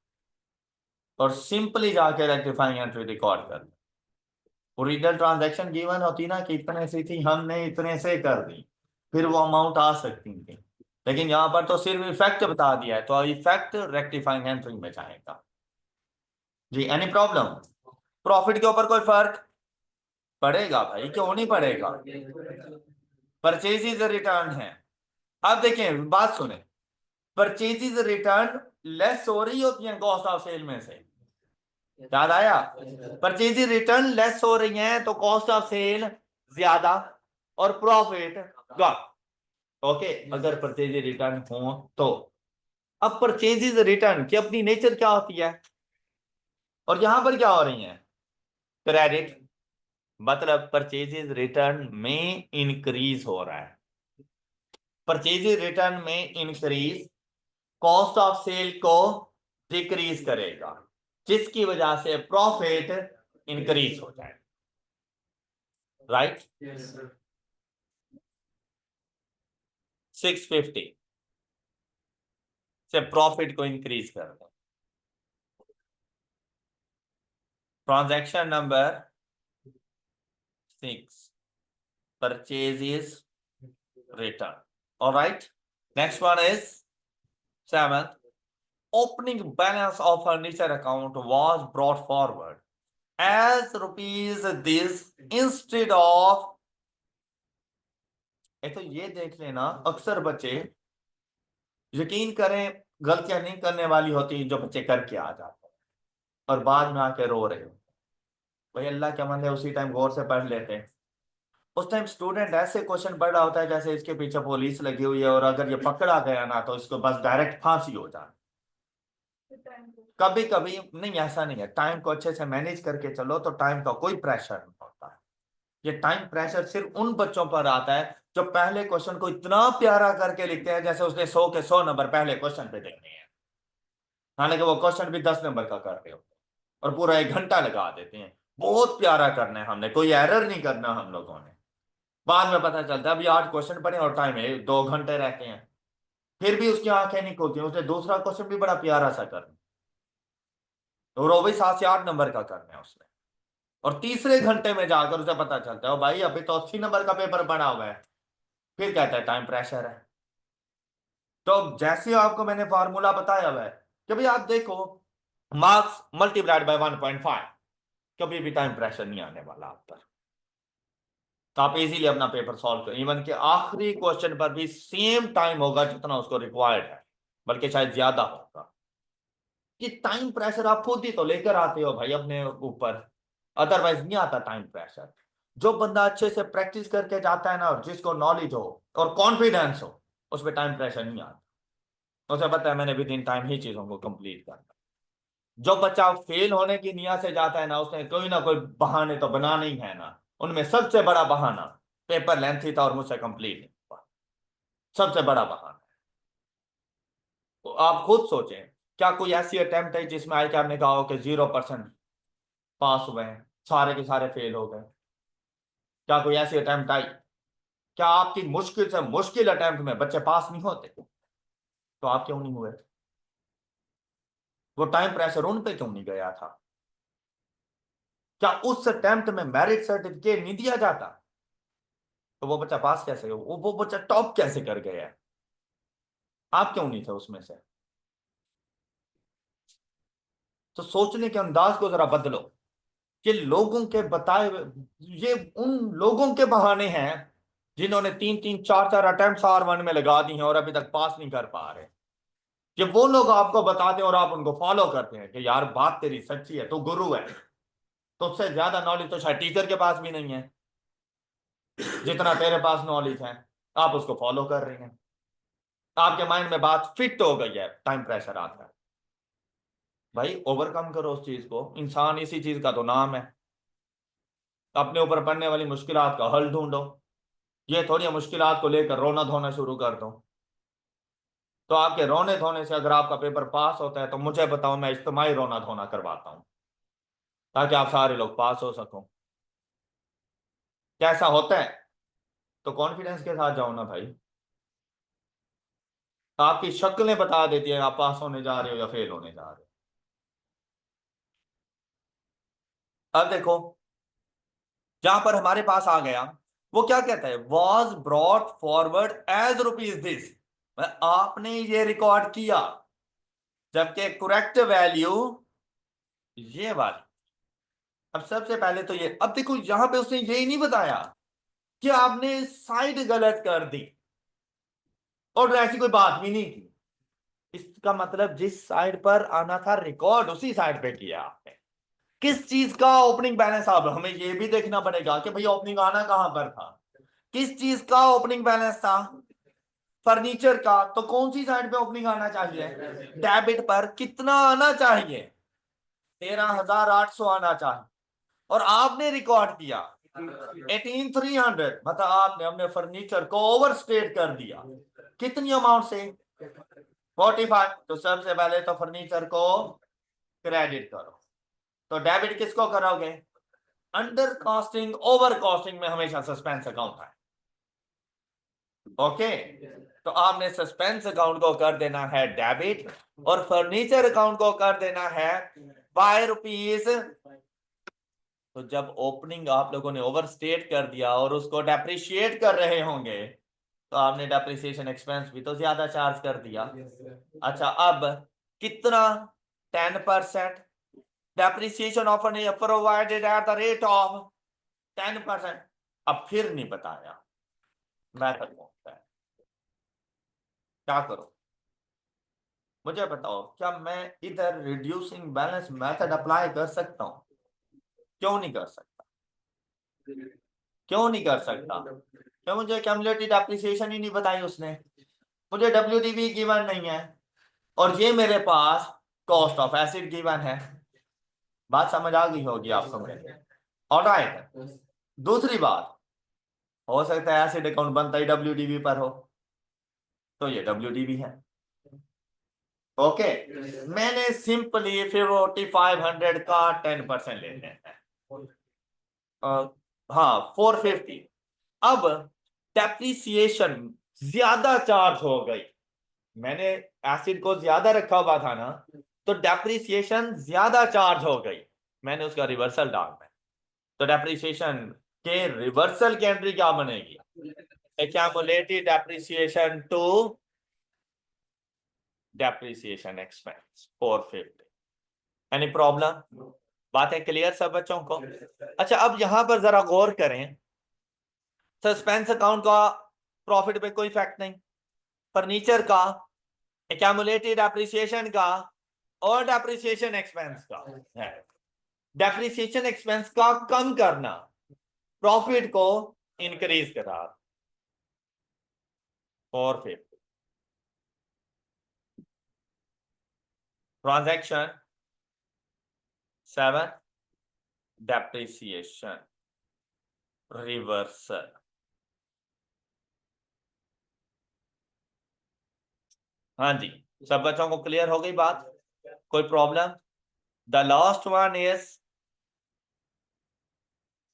और सिंपली जाके रेक्टिफाइंग एंट्री रिकॉर्ड कर, ओरिजिनल ट्रांजैक्शन गिवन होती ना कि इतने से थी, हमने इतने से कर दी, फिर वो अमाउंट आ सकती थी, लेकिन यहाँ पर तो सिर्फ इफेक्ट बता दिया है, तो इफेक्ट रेक्टिफाइंग एंट्री में जाएगा। जी, एनी प्रॉब्लम? प्रॉफिट के ऊपर कोई फर्क पड़ेगा भाई, क्यों नहीं पड़ेगा? परचेज रिटर्न है। अब देखें, बात सुने, परचेज रिटर्न लेस हो रही होती है कॉस्ट ऑफ सेल में से, याद आया? परचेज रिटर्न लेस हो रही है तो कॉस्ट ऑफ सेल ज्यादा और प्रॉफिट कम। ओके, अगर परचेज रिटर्न हो तो अब परचेज रिटर्न की अपनी नेचर क्या होती है, और यहां पर क्या हो रही है? क्रेडिट, मतलब परचेजेस रिटर्न में इंक्रीज हो रहा है। परचेजेस रिटर्न में इंक्रीज कॉस्ट ऑफ सेल को डिक्रीज करेगा, जिसकी वजह से प्रॉफिट इंक्रीज हो जाए, राइट? 650 से प्रॉफिट को इंक्रीज कर दो। Transaction number 6, purchases return. Alright, next one is 7, opening balance of furniture account was brought forward as rupees this instead of, तो ये देख लेना, अक्सर बच्चे, यकीन करें, गलतियां नहीं करने वाली होती जो बच्चे करके आ जाते हैं और बाद में आके रो रहे हो। भाई अल्लाह क्या मन है, उसी टाइम गौर से पढ़ लेते हैं। उस टाइम स्टूडेंट ऐसे क्वेश्चन पढ़ रहा होता है जैसे इसके पीछे पुलिस लगी हुई है और अगर ये पकड़ा गया ना तो इसको बस डायरेक्ट फांसी हो जाए। कभी कभी नहीं, ऐसा नहीं है, टाइम को अच्छे से मैनेज करके चलो तो टाइम का कोई प्रेशर नहीं होता है। ये टाइम प्रेशर सिर्फ उन बच्चों पर आता है जो पहले क्वेश्चन को इतना प्यारा करके लिखते हैं जैसे उसने 100 के 100 नंबर पहले क्वेश्चन पे देने हैं, हालांकि वो क्वेश्चन भी 10 नंबर का कर रहे हो और पूरा 1 घंटा लगा देते हैं। बहुत प्यारा करना है हमने, कोई एरर नहीं करना हम लोगों ने। बाद में पता चलता है अभी 8 क्वेश्चन पढ़े और टाइम है 2 घंटे रहते हैं, फिर भी उसकी आंखें नहीं खुलती, उसने दूसरा क्वेश्चन भी बड़ा प्यारा सा करना और वो भी 7 से 8 नंबर का करना है उसने, और तीसरे घंटे में जाकर उसे पता चलता है भाई अभी तो 80 नंबर का पेपर पड़ा हुआ है, फिर कहता है टाइम प्रेशर है। तो जैसे आपको मैंने फार्मूला बताया हुआ है कि भाई आप देखो, मार्क्स मल्टीप्लाइड बाय 1.5, कभी भी टाइम प्रेशर नहीं आने वाला आप पर, तो आप इजीली अपना पेपर सॉल्व करें। इवन के आखिरी क्वेश्चन पर भी सेम टाइम होगा जितना उसको रिक्वायर्ड है, बल्कि शायद ज्यादा होगा। ये टाइम प्रेशर आप खुद ही तो लेकर आते हो भाई अपने ऊपर, अदरवाइज नहीं आता टाइम प्रेशर। जो बंदा अच्छे से प्रैक्टिस करके जाता है ना और जिसको नॉलेज हो और कॉन्फिडेंस हो, उस पर टाइम प्रेशर नहीं आता, उसे पता है मैंने विद इन टाइम ही चीजों को कंप्लीट करना। जो बच्चा फेल होने की नियत से जाता है ना, उसने कोई ना कोई बहाने तो बनाने ही है ना। उनमें सबसे बड़ा बहाना पेपर लेंथी था और मुझसे कंप्लीट नहीं हुआ, सबसे बड़ा बहाना। तो आप खुद सोचें, क्या कोई ऐसी अटेम्प्ट है जिसमें आई कि आपने कहा हो कि 0% पास हुए हैं, सारे के सारे फेल हो गए? क्या कोई ऐसी अटेम्प्ट आई? क्या आपकी मुश्किल से मुश्किल अटेम्प्ट में बच्चे पास नहीं होते? तो आप क्यों नहीं हुए? वो टाइम प्रेशर उन पे क्यों नहीं गया था? क्या उस अटेम्प्ट में मेरिट सर्टिफिकेट नहीं दिया जाता? तो वो बच्चा पास कैसे हो, वो बच्चा टॉप कैसे कर गया है? आप क्यों नहीं थे उसमें से? तो सोचने के अंदाज को जरा बदलो कि लोगों के बताए ये उन लोगों के बहाने हैं जिन्होंने 3-3 4-4 अटेम्प्ट R1 में लगा दी हैं और अभी तक पास नहीं कर पा रहे। कि वो लोग आपको बताते हैं और आप उनको फॉलो करते हैं कि यार बात तेरी सच्ची है, तू गुरु है, तो उससे ज्यादा नॉलेज तो शायद टीचर के पास भी नहीं है जितना तेरे पास नॉलेज है। आप उसको फॉलो कर रहे हैं, आपके माइंड में बात फिट हो गई है, टाइम प्रेशर आता है। भाई ओवरकम करो उस चीज को, इंसान इसी चीज का तो नाम है। अपने ऊपर पड़ने वाली मुश्किलात का हल ढूंढो, ये थोड़ी मुश्किलात को लेकर रोना धोना शुरू कर दो। तो आपके रोने धोने से अगर आपका पेपर पास होता है तो मुझे बताओ, मैं इज्तिमाई रोना धोना करवाता हूं ताकि आप सारे लोग पास हो सको। कैसा होता है? तो कॉन्फिडेंस के साथ जाओ ना भाई। आपकी शक्लें बता देती है आप पास होने जा रहे हो या फेल होने जा रहे हो। अब देखो जहां पर हमारे पास आ गया, वो क्या कहता है, was brought forward as rupees this, आपने ये रिकॉर्ड किया, जबकि करेक्ट वैल्यू ये वाली। अब सबसे पहले तो ये, अब देखो यहां पे उसने यही नहीं बताया कि आपने साइड गलत कर दी और ऐसी कोई बात भी नहीं की। इसका मतलब जिस साइड पर आना था रिकॉर्ड उसी साइड पे किया आपने। किस चीज का ओपनिंग बैलेंस, अब हमें ये भी देखना पड़ेगा कि भाई ओपनिंग आना कहां पर था। किस चीज का ओपनिंग बैलेंस था, फर्नीचर का, तो कौन सी साइड पे ओपनिंग आना चाहिए, डेबिट पर कितना आना चाहिए, 13,800 आना चाहिए। और आपने रिकॉर्ड किया 18,300, मतलब आपने हमने फर्नीचर को ओवरस्टेट कर दिया। कितनी अमाउंट से, 45। तो सबसे पहले तो फर्नीचर को क्रेडिट करो। तो डेबिट किसको करोगे, अंडर कॉस्टिंग ओवर कॉस्टिंग में हमेशा सस्पेंस अकाउंट है। ओके, तो आपने सस्पेंस अकाउंट को कर देना है डेबिट और फर्नीचर अकाउंट को कर देना है बाय रुपीज। तो जब ओपनिंग आप लोगों ने ओवरस्टेट कर दिया और उसको डेप्रिशिएट कर रहे होंगे, तो आपने डेप्रिसिएशन एक्सपेंस भी तो ज्यादा चार्ज कर दिया। अच्छा, अब कितना, 10%। Depreciation of provided at the rate of 10%। अब फिर नहीं बताया मैथड कौन सा है, क्या करो मुझे बताओ, क्या मैं इधर रिड्यूसिंग बैलेंस मेथड अप्लाई कर सकता हूं, क्यों नहीं कर सकता, क्यों नहीं कर सकता, क्या मुझे क्यूमुलेटिव डेप्रिसिएशन ही नहीं बताई उसने, मुझे WDV गिवन नहीं है, और ये मेरे पास कॉस्ट ऑफ एसिड गिवन है। बात समझ आ गई होगी आपको मेरे, ऑलराइट। दूसरी बात, हो सकता है एसिड अकाउंट बनता ही WDV पर हो, तो ये WDV है। ओके, मैंने सिंपली 4500 का 10% ले लेना है। हाँ 450। अब डेप्रिसिएशन ज्यादा चार्ज हो गई, मैंने एसिड को ज्यादा रखा हुआ था ना, तो डेप्रिसिएशन ज्यादा चार्ज हो गई, मैंने उसका रिवर्सल डालना है। तो डेप्रिसिएशन के रिवर्सल की एंट्री क्या बनेगी, accumulated depreciation to depreciation expense 450। Any problem, बातें क्लियर सब बच्चों को। अच्छा, अब यहां पर जरा गौर करें, सस्पेंस अकाउंट का प्रॉफिट पे कोई इफेक्ट नहीं, फर्नीचर का, एक्यूमुलेटेड डेप्रिसिएशन का और डेप्रिसिएशन एक्सपेंस का है। डेप्रिसिएशन एक्सपेंस का कम करना, प्रॉफिट को इंक्रीज करा, 450। Transaction 7, depreciation reversal. हाँ जी, सब बच्चों को क्लियर हो गई बात, कोई problem. The last one is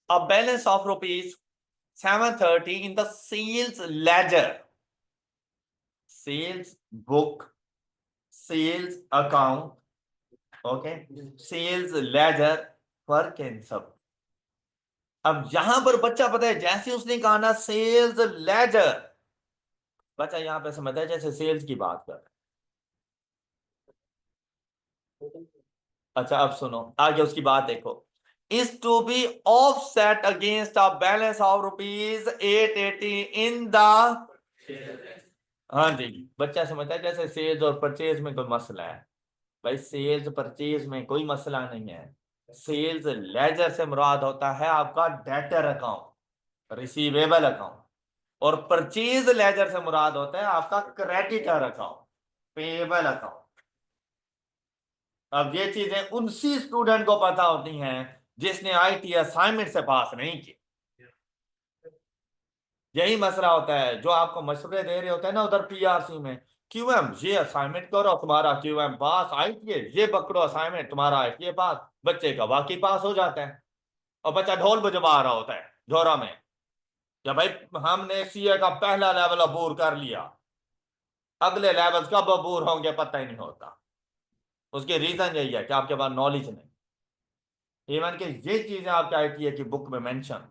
a balance of rupees 730 in the sales ledger, sales book, sales account, okay, sales ledger for कैंसब। अब यहां पर बच्चा पता है जैसे उसने कहा ना सेल्स लेजर, बच्चा यहां पे समझता है जैसे सेल्स की बात कर। अच्छा अब सुनो आगे उसकी बात देखो, is to be offset against a balance of rupees 880 in the, हाँ जी, बच्चा समझता है जैसे सेल्स और परचेज में कोई मसला है। भाई सेल्स परचेज में कोई मसला नहीं है, सेल्स लेजर से मुराद होता है आपका डेटर अकाउंट, रिसीवेबल अकाउंट, और परचेज लेजर से मुराद होता है आपका क्रेडिटर अकाउंट, पेएबल अकाउंट। अब ये चीजें उसी स्टूडेंट को पता होती हैं जिसने IT असाइनमेंट से पास नहीं की। यही मसला होता है, जो आपको मशवरे दे रहे होते हैं ना उधर PRC में, QM ये असाइनमेंट करो तुम्हारा QM पास, ITA ये पकड़ो असाइनमेंट तुम्हारा ITA पास, बच्चे का वाकई पास हो जाता है। और बच्चा ढोल बजवा रहा होता है जोरा में, या भाई हमने CA का पहला लेवल अबूर कर लिया। अगले लेवल्स कब अबूर होंगे पता ही नहीं होता। उसके रीजन यही है कि आपके पास नॉलेज नहीं। इवन कि ये चीजें आपके आईटीए की बुक में मेंशन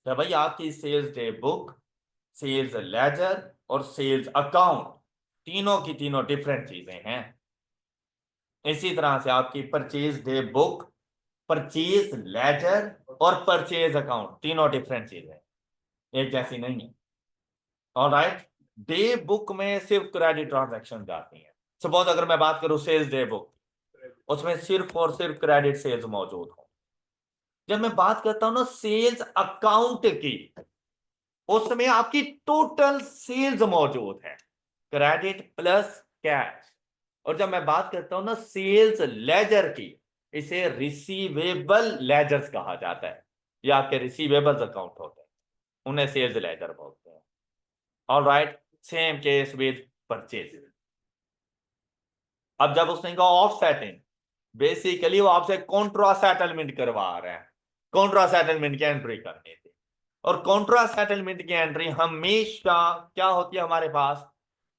है भाई, आपकी sales day book, sales ledger और सेल्स अकाउंट, तीनों की तीनों डिफरेंट चीजें हैं। इसी तरह से आपकी purchase day book, purchase laser और परचेज अकाउंट तीनों डिफरेंट चीजें हैं, एक जैसी नहीं है। ऑलराइट, डे बुक में सिर्फ क्रेडिट ट्रांजैक्शन जाती हैं। सपोज अगर मैं बात करूं सेल्स डे बुक, उसमें सिर्फ और सिर्फ क्रेडिट सेल्स मौजूद हो। जब मैं बात करता हूं ना सेल्स अकाउंट की, उसमें आपकी टोटल सेल्स मौजूद है, क्रेडिट प्लस कैश। और जब मैं बात करता हूं ना सेल्स लेजर की, इसे रिसीवेबल लेजर्स कहा जाता है। ये आपके रिसीवेबल्स अकाउंट होते हैं, उन्हें सेल्स लेजर बोलते हैं। All right, same case with purchase. अब जब उसने कहा ऑफ सेटिंग, बेसिकली वो आपसे कॉन्ट्रा सेटलमेंट करवा रहे हैं, कॉन्ट्रा सेटलमेंट की एंट्री करनी थी। और कॉन्ट्रा सेटलमेंट की एंट्री हमेशा क्या होती है हमारे पास,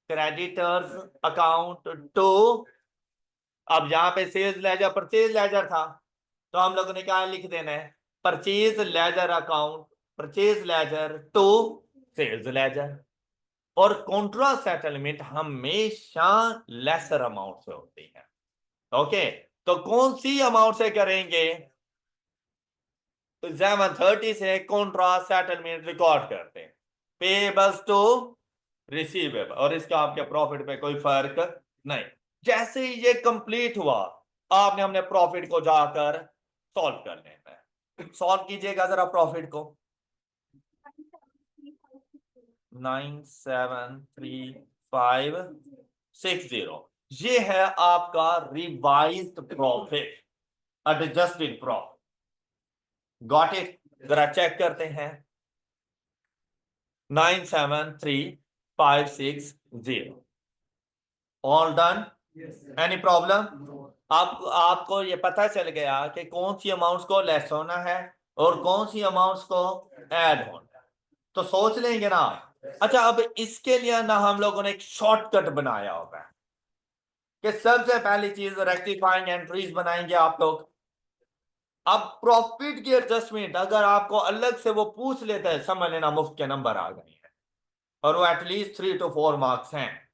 क्रेडिटर्स अकाउंट टू, अब यहां पे सेल्स लेजर परचेज लेजर था, तो हम लोगों ने क्या लिख देना है, purchase ledger account, purchase ledger to sales ledger. और कॉन्ट्रा सेटलमेंट हमेशा लेसर अमाउंट से होती है। ओके, तो कौन सी अमाउंट से करेंगे, तो 730 से कॉन्ट्रा सेटलमेंट रिकॉर्ड करते हैं, पेबल्स टू रिसीवेबल, और इसका आपके प्रॉफिट पे कोई फर्क नहीं। जैसे ही ये कंप्लीट हुआ, आपने अपने प्रॉफिट को जाकर सॉल्व कर लेना है। सॉल्व कीजिएगा जरा प्रॉफिट को, 973,560, ये है आपका revised profit, adjusted profit. Got it, जरा चेक करते हैं, 973,560, ऑल डन, एनी प्रॉब्लम? आपको ये पता चल गया कि कौन सी अमाउंट्स को लेस होना है और कौन सी अमाउंट्स को ऐड होना है, तो सोच लेंगे ना। अच्छा, अब इसके लिए ना हम लोगों ने एक शॉर्टकट बनाया होगा कि सबसे पहली चीज रेक्टिफाइंग एंट्रीज बनाएंगे आप लोग। अब प्रॉफिट की एडजस्टमेंट अगर आपको अलग से वो पूछ लेता है, समझ लेना मुफ्त के नंबर आ गए हैं, और वो एटलीस्ट 3 to 4 मार्क्स हैं।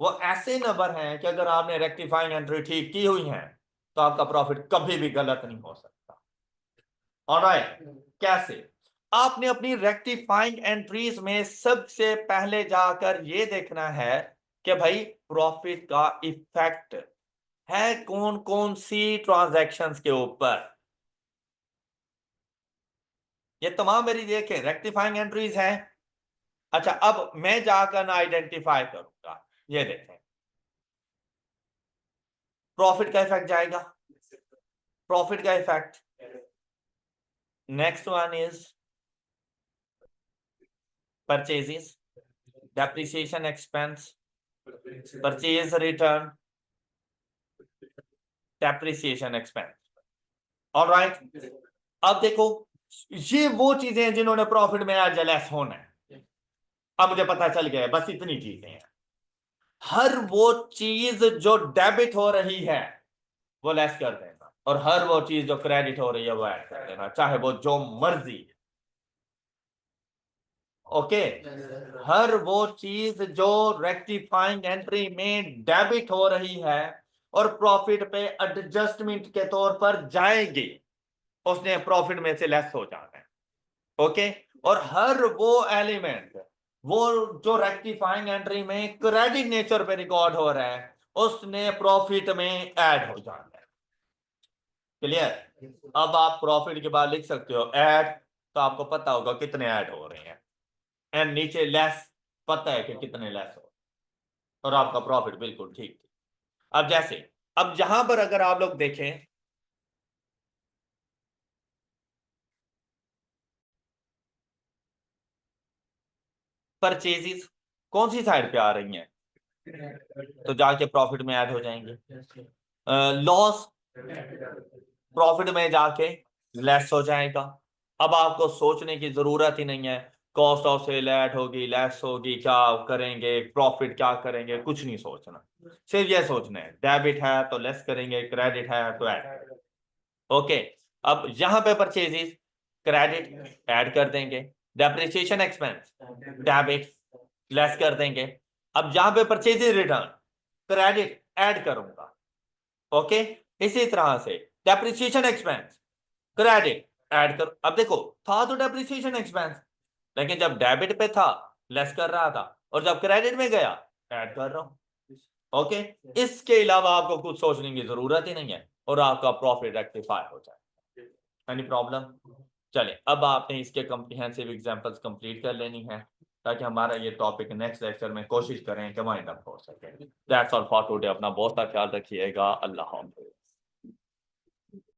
वो ऐसे नंबर हैं कि अगर आपने रेक्टिफाइंग एंट्री ठीक की हुई है तो आपका प्रॉफिट कभी भी गलत नहीं हो सकता। ऑलराइट, कैसे? आपने अपनी रेक्टिफाइंग एंट्रीज में सबसे पहले जाकर ये देखना है कि भाई प्रॉफिट का इफेक्ट है कौन कौन सी ट्रांजैक्शंस के ऊपर। ये तमाम मेरी देखें रेक्टिफाइंग एंट्रीज हैं। अच्छा, अब मैं जाकर ना आइडेंटिफाई करूंगा, ये देखें प्रॉफिट का इफेक्ट जाएगा, प्रॉफिट का effect. Next one is purchases, depreciation expense, purchase return, depreciation expense. Alright, अब देखो ये वो चीजें हैं जिन्होंने प्रॉफिट में आज लेस होना है। अब मुझे पता चल गया है, बस इतनी चीजें हैं। हर वो चीज जो डेबिट हो रही है वो लेस कर देना, और हर वो चीज जो क्रेडिट हो रही है वो ऐड कर देना, चाहे वो जो मर्जी। ओके, हर वो चीज जो रेक्टिफाइंग एंट्री में डेबिट हो रही है और प्रॉफिट पे एडजस्टमेंट के तौर पर जाएगी, उसने प्रॉफिट में से लेस हो जाना है। ओके, और हर वो एलिमेंट, वो जो रेक्टिफाइंग एंट्री में क्रेडिट नेचर पे रिकॉर्ड हो रहा है, उसने प्रॉफिट में ऐड हो जाना है। क्लियर? अब आप प्रॉफिट के बाद लिख सकते हो ऐड, तो आपको पता होगा कितने ऐड हो रहे हैं, एंड नीचे लेस, पता है कि कितने लेस हो, और आपका प्रॉफिट बिल्कुल ठीक। अब जैसे, अब जहां पर अगर आप लोग देखें, परचेजेस कौन सी साइड पे आ रही हैं, तो जाके प्रॉफिट में ऐड हो जाएंगे। लॉस प्रॉफिट में जाके लेस हो जाएगा। अब आपको सोचने की जरूरत ही नहीं है, कॉस्ट ऑफ सेल ऐड होगी, लेस होगी, क्या करेंगे, प्रॉफिट क्या करेंगे, कुछ नहीं सोचना, सिर्फ ये सोचना है डेबिट है तो लेस करेंगे, क्रेडिट है तो ऐड। ओके, अब यहां पे परचेजेस क्रेडिट ऐड कर देंगे, डेप्रिसिएशन एक्सपेंस डेबिट लेस कर देंगे। अब यहां पे परचेजेस रिटर्न क्रेडिट ऐड करूंगा। ओके, इसी तरह से डेप्रिसिएशन एक्सपेंस क्रेडिट ऐड कर। अब देखो था तो डेप्रिसिएशन एक्सपेंस, लेकिन जब डेबिट पे था लेस कर रहा था, और जब क्रेडिट में गया ऐड कर रहा हूं। ओके, इसके अलावा आपको कुछ सोचने की जरूरत ही नहीं है और आपका प्रॉफिट रेक्टिफाई हो जाए। Any problem? चलिए, अब आपने इसके कॉम्प्रिहेंसिव एग्जांपल्स कंप्लीट कर लेनी है, ताकि हमारा ये टॉपिक नेक्स्ट लेक्चर में कोशिश करें कि वाइंड अप हो सके। That's all for today. अपना बहुत सा ख्याल रखिएगा। अल्लाह हाफ़िज़।